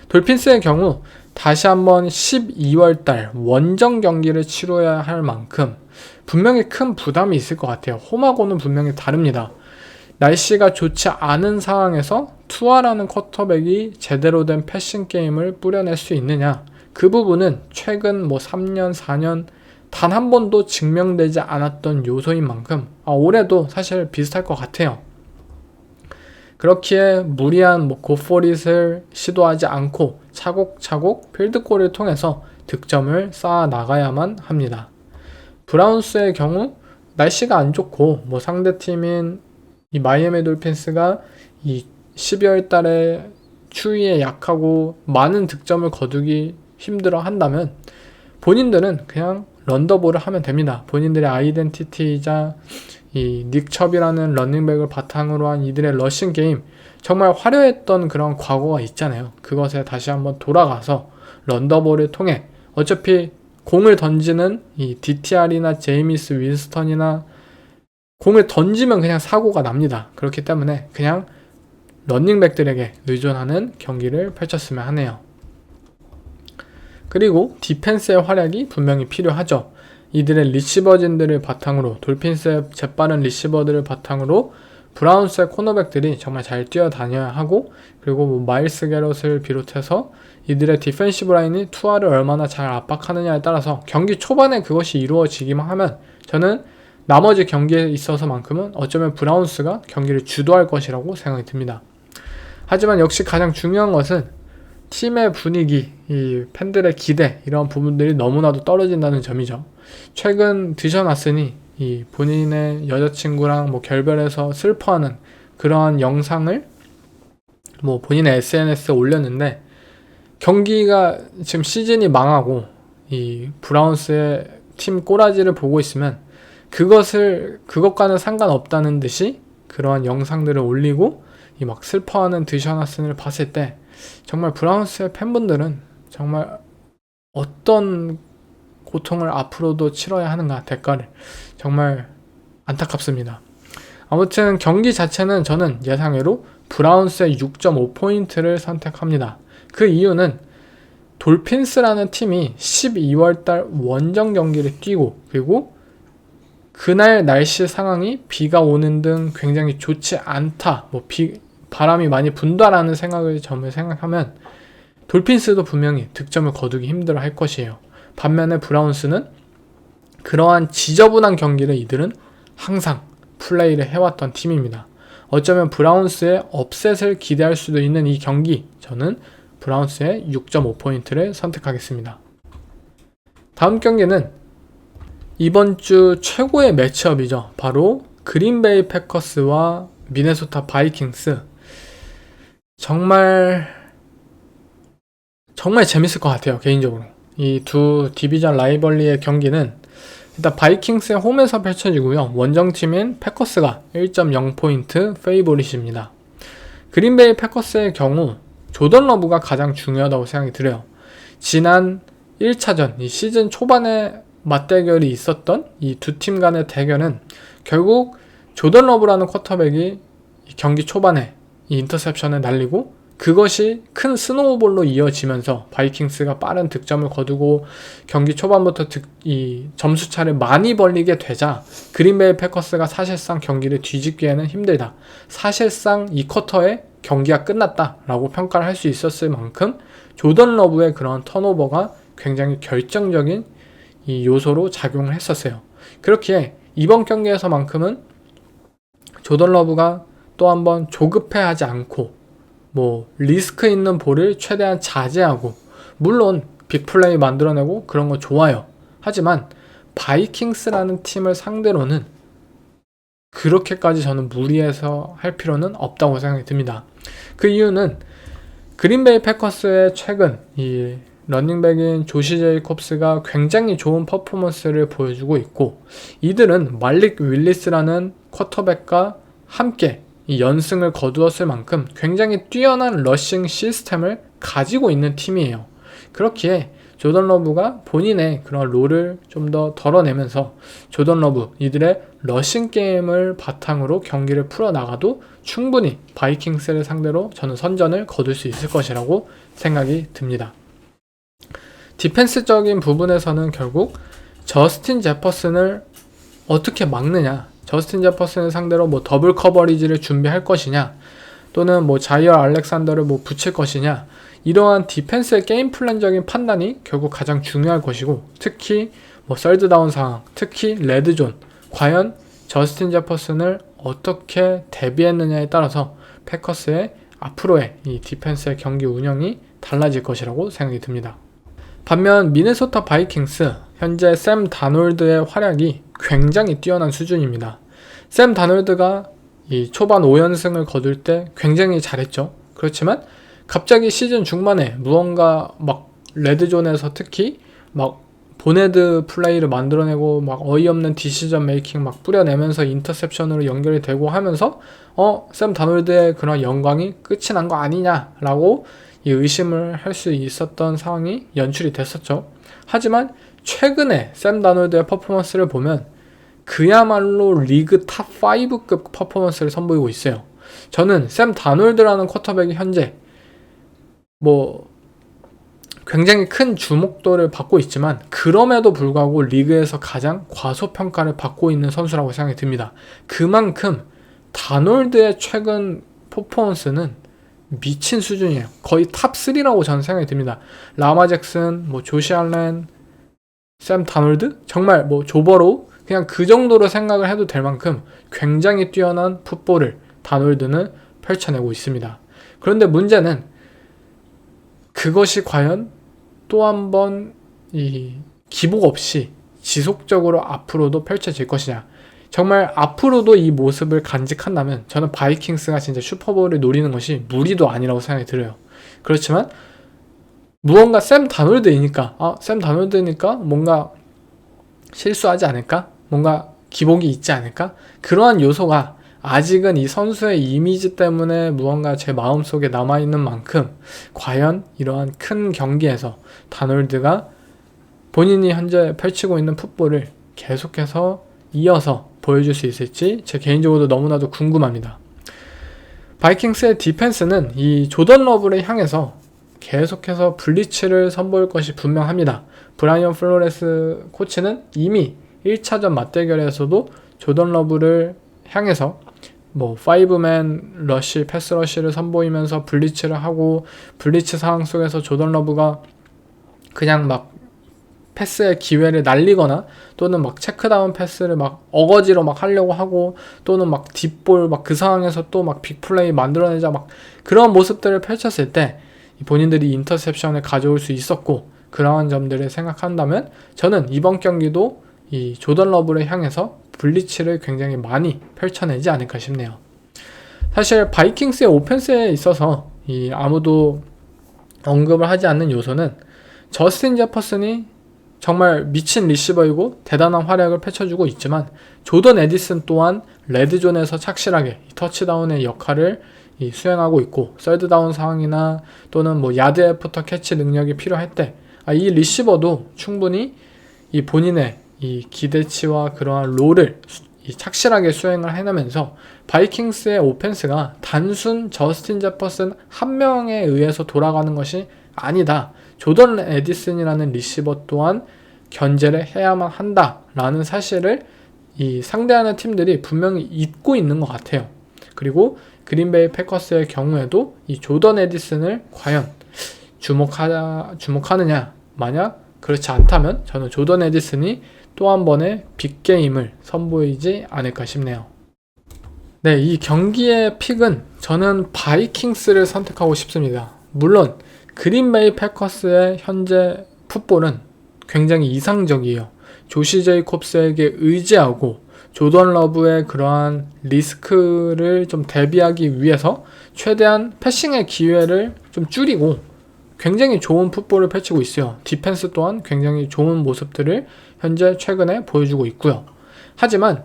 돌핀스의 경우 다시 한번 12월달 원정 경기를 치러야 할 만큼 분명히 큰 부담이 있을 것 같아요. 홈하고는 분명히 다릅니다. 날씨가 좋지 않은 상황에서 투아라는 쿼터백이 제대로 된 패싱 게임을 뿌려낼 수 있느냐, 그 부분은 최근 뭐 3년, 4년 단 한 번도 증명되지 않았던 요소인 만큼 올해도 사실 비슷할 것 같아요. 그렇기에 무리한 고포릿을 시도하지 않고 차곡차곡 필드골을 통해서 득점을 쌓아 나가야만 합니다. 브라운스의 경우 날씨가 안 좋고 상대팀인 이 마이애미 돌핀스가 이 12월 달에 추위에 약하고 많은 득점을 거두기 힘들어 한다면 본인들은 그냥 런더볼을 하면 됩니다. 본인들의 아이덴티티이자 이 닉첩이라는 러닝백을 바탕으로 한 이들의 러싱 게임, 정말 화려했던 그런 과거가 있잖아요. 그것에 다시 한번 돌아가서 런더볼을 통해, 어차피 공을 던지는 이 DTR이나 제이미스 윈스턴이나 공을 던지면 그냥 사고가 납니다. 그렇기 때문에 그냥 러닝백들에게 의존하는 경기를 펼쳤으면 하네요. 그리고 디펜스의 활약이 분명히 필요하죠. 이들의 리시버진들을 바탕으로, 돌핀스의 재빠른 리시버들을 바탕으로 브라운스의 코너백들이 정말 잘 뛰어다녀야 하고, 그리고 뭐 마일스 게럿을 비롯해서 이들의 디펜시브 라인이 투아를 얼마나 잘 압박하느냐에 따라서 경기 초반에 그것이 이루어지기만 하면 저는 나머지 경기에 있어서만큼은 어쩌면 브라운스가 경기를 주도할 것이라고 생각이 듭니다. 하지만 역시 가장 중요한 것은 팀의 분위기, 이 팬들의 기대, 이런 부분들이 너무나도 떨어진다는 점이죠. 최근 드셔놨으니 이 본인의 여자친구랑 뭐 결별해서 슬퍼하는 그러한 영상을 뭐 본인의 SNS에 올렸는데, 경기가 지금 시즌이 망하고 이 브라운스의 팀 꼬라지를 보고 있으면 그것과는 상관없다는 듯이 그러한 영상들을 올리고 이 막 슬퍼하는 드셔나슨을 봤을 때 정말 브라운스의 팬분들은 정말 어떤 고통을 앞으로도 치러야 하는가, 대가를. 정말 안타깝습니다. 아무튼 경기 자체는 저는 예상외로 브라운스의 6.5포인트를 선택합니다. 그 이유는 돌핀스라는 팀이 12월달 원정 경기를 뛰고, 그리고 그날 날씨 상황이 비가 오는 등 굉장히 좋지 않다, 바람이 많이 분다라는 점을 생각하면 돌핀스도 분명히 득점을 거두기 힘들어 할 것이에요. 반면에 브라운스는 그러한 지저분한 경기를 이들은 항상 플레이를 해왔던 팀입니다. 어쩌면 브라운스의 업셋을 기대할 수도 있는 이 경기, 저는 브라운스의 6.5포인트를 선택하겠습니다. 다음 경기는 이번 주 최고의 매치업이죠. 바로 그린베이 패커스와 미네소타 바이킹스. 정말 재밌을 것 같아요, 개인적으로. 이 두 디비전 라이벌리의 경기는 일단 바이킹스의 홈에서 펼쳐지고요. 원정팀인 패커스가 1.0포인트 페이보릿입니다. 그린베이 패커스의 경우 조던 러브가 가장 중요하다고 생각이 들어요. 지난 1차전, 이 시즌 초반에 맞대결이 있었던 이 두 팀 간의 대결은 결국 조던 러브라는 쿼터백이 경기 초반에 이 인터셉션을 날리고, 그것이 큰 스노우볼로 이어지면서 바이킹스가 빠른 득점을 거두고 경기 초반부터 이 점수차를 많이 벌리게 되자 그린베이 패커스가 사실상 경기를 뒤집기에는 힘들다, 사실상 이 쿼터에 경기가 끝났다라고 평가를 할 수 있었을 만큼 조던 러브의 그런 턴오버가 굉장히 결정적인 이 요소로 작용을 했었어요. 그렇기에 이번 경기에서만큼은 조던 러브가 또 한번 조급해하지 않고 리스크 있는 볼을 최대한 자제하고, 물론 빅플레이 만들어내고 그런 거 좋아요. 하지만 바이킹스라는 팀을 상대로는 그렇게까지 저는 무리해서 할 필요는 없다고 생각이 듭니다. 그 이유는 그린베이 패커스의 최근 이 러닝백인 조시 제이콥스가 굉장히 좋은 퍼포먼스를 보여주고 있고, 이들은 말릭 윌리스라는 쿼터백과 함께 이 연승을 거두었을 만큼 굉장히 뛰어난 러싱 시스템을 가지고 있는 팀이에요. 그렇기에 조던 러브가 본인의 그런 롤을 좀 더 덜어내면서 조던 러브, 이들의 러싱 게임을 바탕으로 경기를 풀어나가도 충분히 바이킹스를 상대로 저는 선전을 거둘 수 있을 것이라고 생각이 듭니다. 디펜스적인 부분에서는 결국 저스틴 제퍼슨을 어떻게 막느냐, 저스틴 제퍼슨을 상대로 더블 커버리지를 준비할 것이냐, 또는 자이어 알렉산더를 붙일 것이냐, 이러한 디펜스의 게임 플랜적인 판단이 결국 가장 중요할 것이고, 특히 썰드 다운 상황, 특히 레드존, 과연 저스틴 제퍼슨을 어떻게 대비했느냐에 따라서 패커스의 앞으로의 이 디펜스의 경기 운영이 달라질 것이라고 생각이 듭니다. 반면 미네소타 바이킹스, 현재 샘 다놀드의 활약이 굉장히 뛰어난 수준입니다. 샘 다놀드가 이 초반 5연승을 거둘 때 굉장히 잘했죠. 그렇지만 갑자기 시즌 중반에 무언가 레드존에서 특히 보네드 플레이를 만들어내고 어이없는 디시전 메이킹 뿌려내면서 인터셉션으로 연결이 되고 하면서 샘 다놀드의 그런 영광이 끝이 난 거 아니냐라고 이 의심을 할 수 있었던 상황이 연출이 됐었죠. 하지만 최근에 샘 다놀드의 퍼포먼스를 보면 그야말로 리그 탑 5급 퍼포먼스를 선보이고 있어요. 저는 샘 다놀드라는 쿼터백이 현재 굉장히 큰 주목도를 받고 있지만, 그럼에도 불구하고 리그에서 가장 과소평가를 받고 있는 선수라고 생각이 듭니다. 그만큼 다놀드의 최근 퍼포먼스는 미친 수준이에요. 거의 탑3라고 저는 생각이 듭니다. 라마 잭슨, 조시 알렌, 샘 다놀드? 정말 조버로우? 그냥 그 정도로 생각을 해도 될 만큼 굉장히 뛰어난 풋볼을 다놀드는 펼쳐내고 있습니다. 그런데 문제는 그것이 과연 또 한 번 이 기복 없이 지속적으로 앞으로도 펼쳐질 것이냐. 정말 앞으로도 이 모습을 간직한다면 저는 바이킹스가 진짜 슈퍼볼을 노리는 것이 무리도 아니라고 생각이 들어요. 그렇지만 무언가 샘 다놀드니까 뭔가 실수하지 않을까? 뭔가 기복이 있지 않을까? 그러한 요소가 아직은 이 선수의 이미지 때문에 무언가 제 마음속에 남아있는 만큼 과연 이러한 큰 경기에서 다놀드가 본인이 현재 펼치고 있는 풋볼을 계속해서 이어서 보여줄 수 있을지 제 개인적으로도 너무나도 궁금합니다. 바이킹스의 디펜스는 이 조던 러브를 향해서 계속해서 블리츠를 선보일 것이 분명합니다. 브라이언 플로레스 코치는 이미 1차전 맞대결에서도 조던 러브를 향해서 5맨 러쉬, 패스 러쉬를 선보이면서 블리츠를 하고, 블리츠 상황 속에서 조던 러브가 그냥 패스의 기회를 날리거나 또는 체크다운 패스를 어거지로 하려고 하고, 또는 딥볼 그 상황에서 또 빅플레이 만들어내자 그런 모습들을 펼쳤을 때 본인들이 인터셉션을 가져올 수 있었고, 그러한 점들을 생각한다면 저는 이번 경기도 이 조던 러브를 향해서 블리츠를 굉장히 많이 펼쳐내지 않을까 싶네요. 사실 바이킹스의 오펜스에 있어서 아무도 언급을 하지 않는 요소는 저스틴 제퍼슨이 정말 미친 리시버이고 대단한 활약을 펼쳐주고 있지만, 조던 에디슨 또한 레드존에서 착실하게 터치다운의 역할을 수행하고 있고, 썰드다운 상황이나 또는 야드 애프터 캐치 능력이 필요할 때 이 리시버도 충분히 이 본인의 이 기대치와 그러한 롤을 착실하게 수행을 해내면서 바이킹스의 오펜스가 단순 저스틴 제퍼슨 한 명에 의해서 돌아가는 것이 아니다. 조던 에디슨이라는 리시버 또한 견제를 해야만 한다라는 사실을 이 상대하는 팀들이 분명히 잊고 있는 것 같아요. 그리고 그린베이 패커스의 경우에도 이 조던 에디슨을 과연 주목하느냐, 만약 그렇지 않다면 저는 조던 에디슨이 또 한 번의 빅게임을 선보이지 않을까 싶네요. 네, 이 경기의 픽은 저는 바이킹스를 선택하고 싶습니다. 물론 그린베이 패커스의 현재 풋볼은 굉장히 이상적이에요. 조시 제이콥스에게 의지하고 조던 러브의 그러한 리스크를 좀 대비하기 위해서 최대한 패싱의 기회를 좀 줄이고 굉장히 좋은 풋볼을 펼치고 있어요. 디펜스 또한 굉장히 좋은 모습들을 현재 최근에 보여주고 있고요. 하지만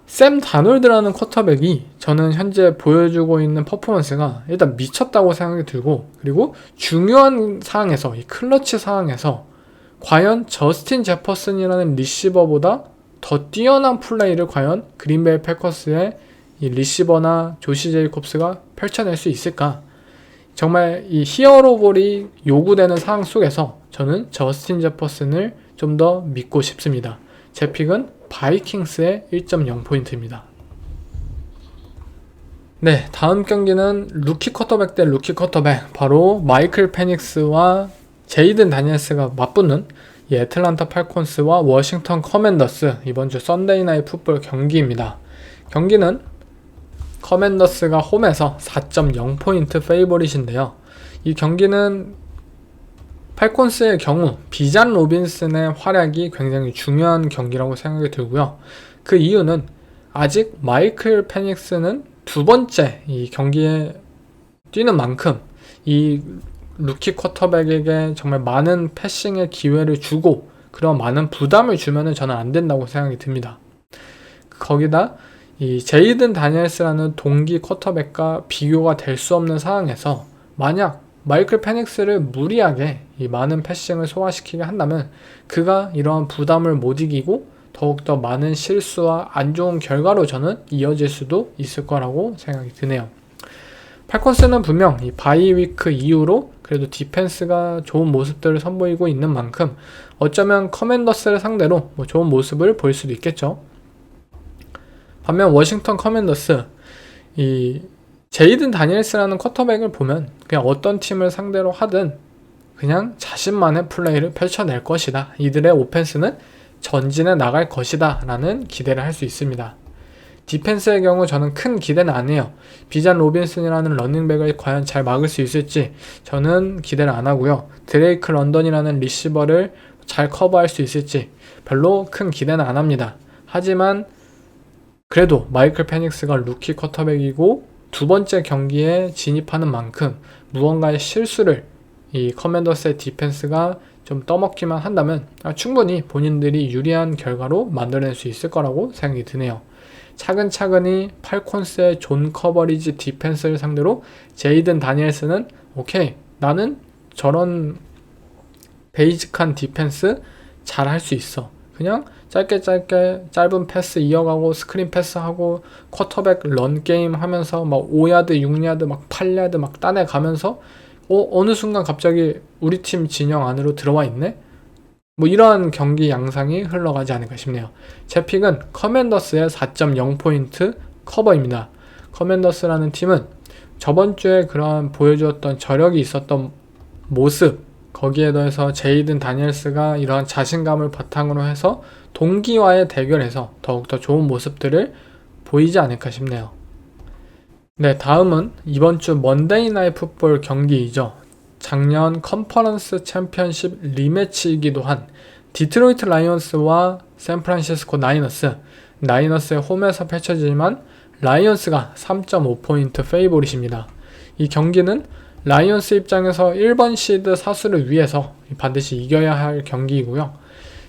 샘 다놀드라는 쿼터백이 저는 현재 보여주고 있는 퍼포먼스가 일단 미쳤다고 생각이 들고, 그리고 중요한 상황에서, 이 클러치 상황에서 과연 저스틴 제퍼슨이라는 리시버보다 더 뛰어난 플레이를 과연 그린베이 패커스의 이 리시버나 조시 제이콥스가 펼쳐낼 수 있을까? 정말 이 히어로볼이 요구되는 상황 속에서 저는 저스틴 제퍼슨을 좀 더 믿고 싶습니다. 제 픽은 바이킹스의 1.0포인트입니다. 네, 다음 경기는 루키 쿼터백 대 루키 쿼터백, 바로 마이클 페닉스와 제이든 다니엘스가 맞붙는 이 애틀란타 팔콘스와 워싱턴 커맨더스 이번 주 썬데이 나잇 풋볼 경기입니다. 경기는 커맨더스가 홈에서 4.0포인트 페이보릿인데요. 이 경기는 팔콘스의 경우 비잔 로빈슨의 활약이 굉장히 중요한 경기라고 생각이 들고요. 그 이유는 아직 마이클 페닉스는 두 번째 이 경기에 뛰는 만큼 이 루키 쿼터백에게 정말 많은 패싱의 기회를 주고 그런 많은 부담을 주면은 저는 안 된다고 생각이 듭니다. 거기다 이 제이든 다니엘스라는 동기 쿼터백과 비교가 될 수 없는 상황에서 만약 마이클 페닉스를 무리하게 이 많은 패싱을 소화시키게 한다면 그가 이러한 부담을 못 이기고 더욱더 많은 실수와 안 좋은 결과로 저는 이어질 수도 있을 거라고 생각이 드네요. 팔콘스는 분명 이 바이위크 이후로 그래도 디펜스가 좋은 모습들을 선보이고 있는 만큼 어쩌면 커맨더스를 상대로 좋은 모습을 보일 수도 있겠죠. 반면 워싱턴 커맨더스, 이 제이든 다니엘스라는 쿼터백을 보면 그냥 어떤 팀을 상대로 하든 그냥 자신만의 플레이를 펼쳐낼 것이다. 이들의 오펜스는 전진해 나갈 것이다 라는 기대를 할 수 있습니다. 디펜스의 경우 저는 큰 기대는 안 해요. 비잔 로빈슨이라는 러닝백을 과연 잘 막을 수 있을지 저는 기대를 안 하고요. 드레이크 런던이라는 리시버를 잘 커버할 수 있을지 별로 큰 기대는 안 합니다. 하지만 그래도 마이클 페닉스가 루키 쿼터백이고 두 번째 경기에 진입하는 만큼 무언가의 실수를 이 커맨더스의 디펜스가 좀 떠먹기만 한다면 충분히 본인들이 유리한 결과로 만들어낼 수 있을 거라고 생각이 드네요. 차근차근히 팔콘스의 존 커버리지 디펜스를 상대로 제이든 다니엘스는 오케이, 나는 저런 베이직한 디펜스 잘 할 수 있어. 그냥 짧게 짧은 패스 이어가고 스크린 패스하고 쿼터백 런 게임 하면서 막 5야드, 6야드, 막 8야드 막 따내가면서 어느 순간 갑자기 우리 팀 진영 안으로 들어와 있네? 뭐 이런 경기 양상이 흘러가지 않을까 싶네요. 제 픽은 커맨더스의 4.0포인트 커버입니다. 커맨더스라는 팀은 저번 주에 그런 보여주었던 저력이 있었던 모습, 거기에 더해서 제이든 다니엘스가 이러한 자신감을 바탕으로 해서 동기와의 대결에서 더욱더 좋은 모습들을 보이지 않을까 싶네요. 네, 다음은 이번 주 먼데이 나잇 풋볼 경기이죠. 작년 컨퍼런스 챔피언십 리매치이기도 한 디트로이트 라이온스와 샌프란시스코 나이너스. 나이너스의 홈에서 펼쳐지지만 라이온스가 3.5포인트 페이보릿입니다. 이 경기는 라이온스 입장에서 1번 시드 사수를 위해서 반드시 이겨야 할 경기이고요.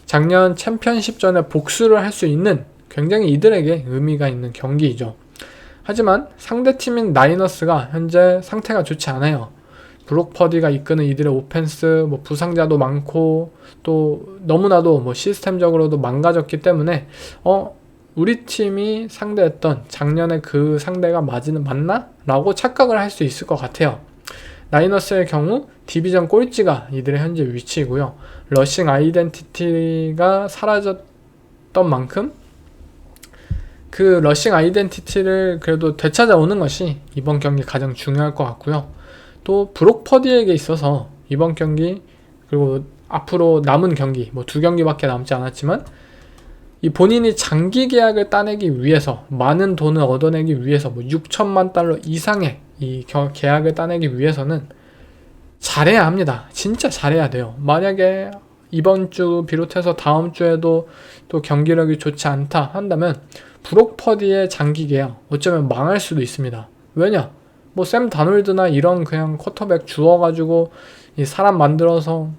작년 챔피언십전에 복수를 할 수 있는 굉장히 이들에게 의미가 있는 경기이죠. 하지만 상대팀인 나이너스가 현재 상태가 좋지 않아요. 브록 퍼디가 이끄는 이들의 오펜스, 부상자도 많고 또 너무나도 시스템적으로도 망가졌기 때문에 우리 팀이 상대했던 작년에 그 상대가 맞나? 라고 착각을 할 수 있을 것 같아요. 나이너스의 경우 디비전 꼴찌가 이들의 현재 위치이고요. 러싱 아이덴티티가 사라졌던 만큼 그 러싱 아이덴티티를 그래도 되찾아오는 것이 이번 경기 가장 중요할 것 같고요. 또 브록 퍼디에게 있어서 이번 경기 그리고 앞으로 남은 경기 2경기밖에 남지 않았지만 이 본인이 장기 계약을 따내기 위해서 많은 돈을 얻어내기 위해서 6천만 달러 이상의 이 계약을 따내기 위해서는 잘해야 합니다. 진짜 잘해야 돼요. 만약에 이번 주 비롯해서 다음 주에도 또 경기력이 좋지 않다 한다면 브록 퍼디의 장기 계약 어쩌면 망할 수도 있습니다. 왜냐? 샘 다놀드나 이런 그냥 쿼터백 주워가지고 이 사람 만들어서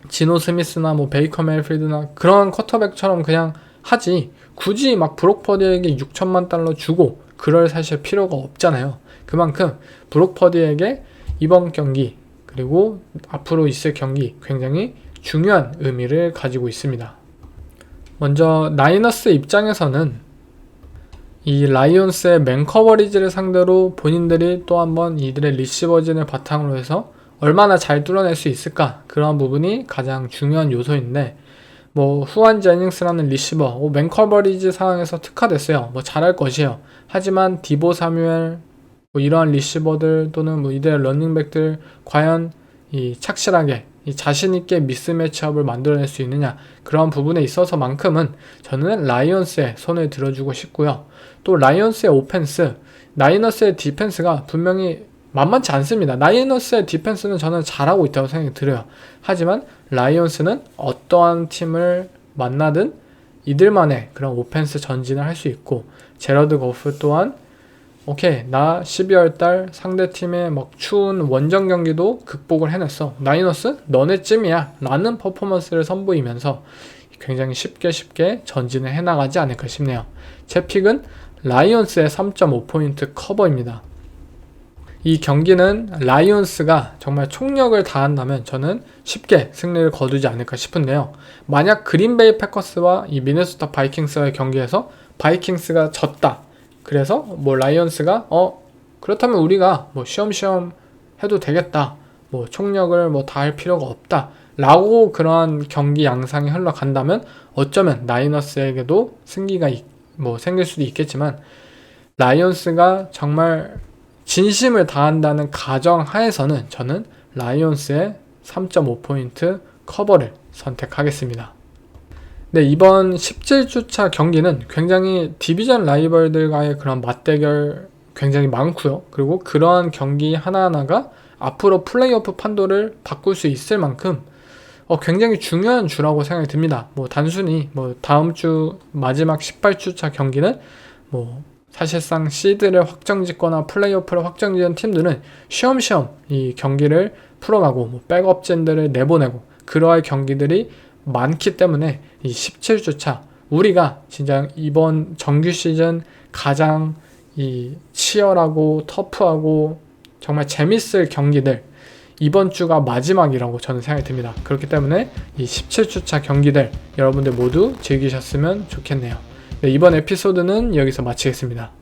지노 스미스나 베이커 메이필드나 그런 쿼터백처럼 그냥 하지 굳이 막 브록 퍼디에게 6천만 달러 주고 그럴 사실 필요가 없잖아요. 그만큼 브록 퍼디에게 이번 경기 그리고 앞으로 있을 경기 굉장히 중요한 의미를 가지고 있습니다. 먼저 나이너스 입장에서는 이 라이온스의 맨 커버리지를 상대로 본인들이 또 한번 이들의 리시버진을 바탕으로 해서 얼마나 잘 뚫어낼 수 있을까, 그런 부분이 가장 중요한 요소인데 후안 제닝스라는 리시버 맨 커버리지 상황에서 특화됐어요. 잘할 것이에요. 하지만 디보 사뮤엘 이러한 리시버들 또는 이들의 러닝백들 과연 이 착실하게 이 자신있게 미스매치업을 만들어낼 수 있느냐, 그런 부분에 있어서만큼은 저는 라이온스에 손을 들어주고 싶고요. 또 라이온스의 오펜스, 나이너스의 디펜스가 분명히 만만치 않습니다. 나이너스의 디펜스는 저는 잘하고 있다고 생각이 들어요. 하지만 라이온스는 어떠한 팀을 만나든 이들만의 그런 오펜스 전진을 할 수 있고, 제러드 거프 또한 오케이, 나 12월달 상대팀의 추운 원정 경기도 극복을 해냈어. 나이너스 너네 쯤이야 라는 퍼포먼스를 선보이면서 굉장히 쉽게 전진을 해나가지 않을까 싶네요. 제 픽은 라이온스의 3.5포인트 커버입니다. 이 경기는 라이온스가 정말 총력을 다한다면 저는 쉽게 승리를 거두지 않을까 싶은데요. 만약 그린베이 패커스와 이 미네소타 바이킹스와의 경기에서 바이킹스가 졌다, 그래서 라이온스가 그렇다면 우리가 쉬엄쉬엄 해도 되겠다, 총력을 다할 필요가 없다 라고 그러한 경기 양상이 흘러간다면 어쩌면 나이너스에게도 승리가 뭐 생길 수도 있겠지만 라이온스가 정말 진심을 다한다는 가정 하에서는 저는 라이온스의 3.5포인트 커버를 선택하겠습니다. 네, 이번 17주차 경기는 굉장히 디비전 라이벌들과의 그런 맞대결 굉장히 많고요. 그리고 그러한 경기 하나하나가 앞으로 플레이오프 판도를 바꿀 수 있을 만큼 굉장히 중요한 주라고 생각이 듭니다. 뭐 단순히 뭐 다음 주 마지막 18주차 경기는 뭐 사실상 시드를 확정짓거나 플레이오프를 확정짓은 팀들은 쉬엄쉬엄 이 경기를 풀어가고 뭐 백업진들을 내보내고 그러할 경기들이 많기 때문에 이 17주차 우리가 진짜 이번 정규 시즌 가장 이 치열하고 터프하고 정말 재밌을 경기들 이번 주가 마지막이라고 저는 생각이 듭니다. 그렇기 때문에 이 17주차 경기들 여러분들 모두 즐기셨으면 좋겠네요. 네, 이번 에피소드는 여기서 마치겠습니다.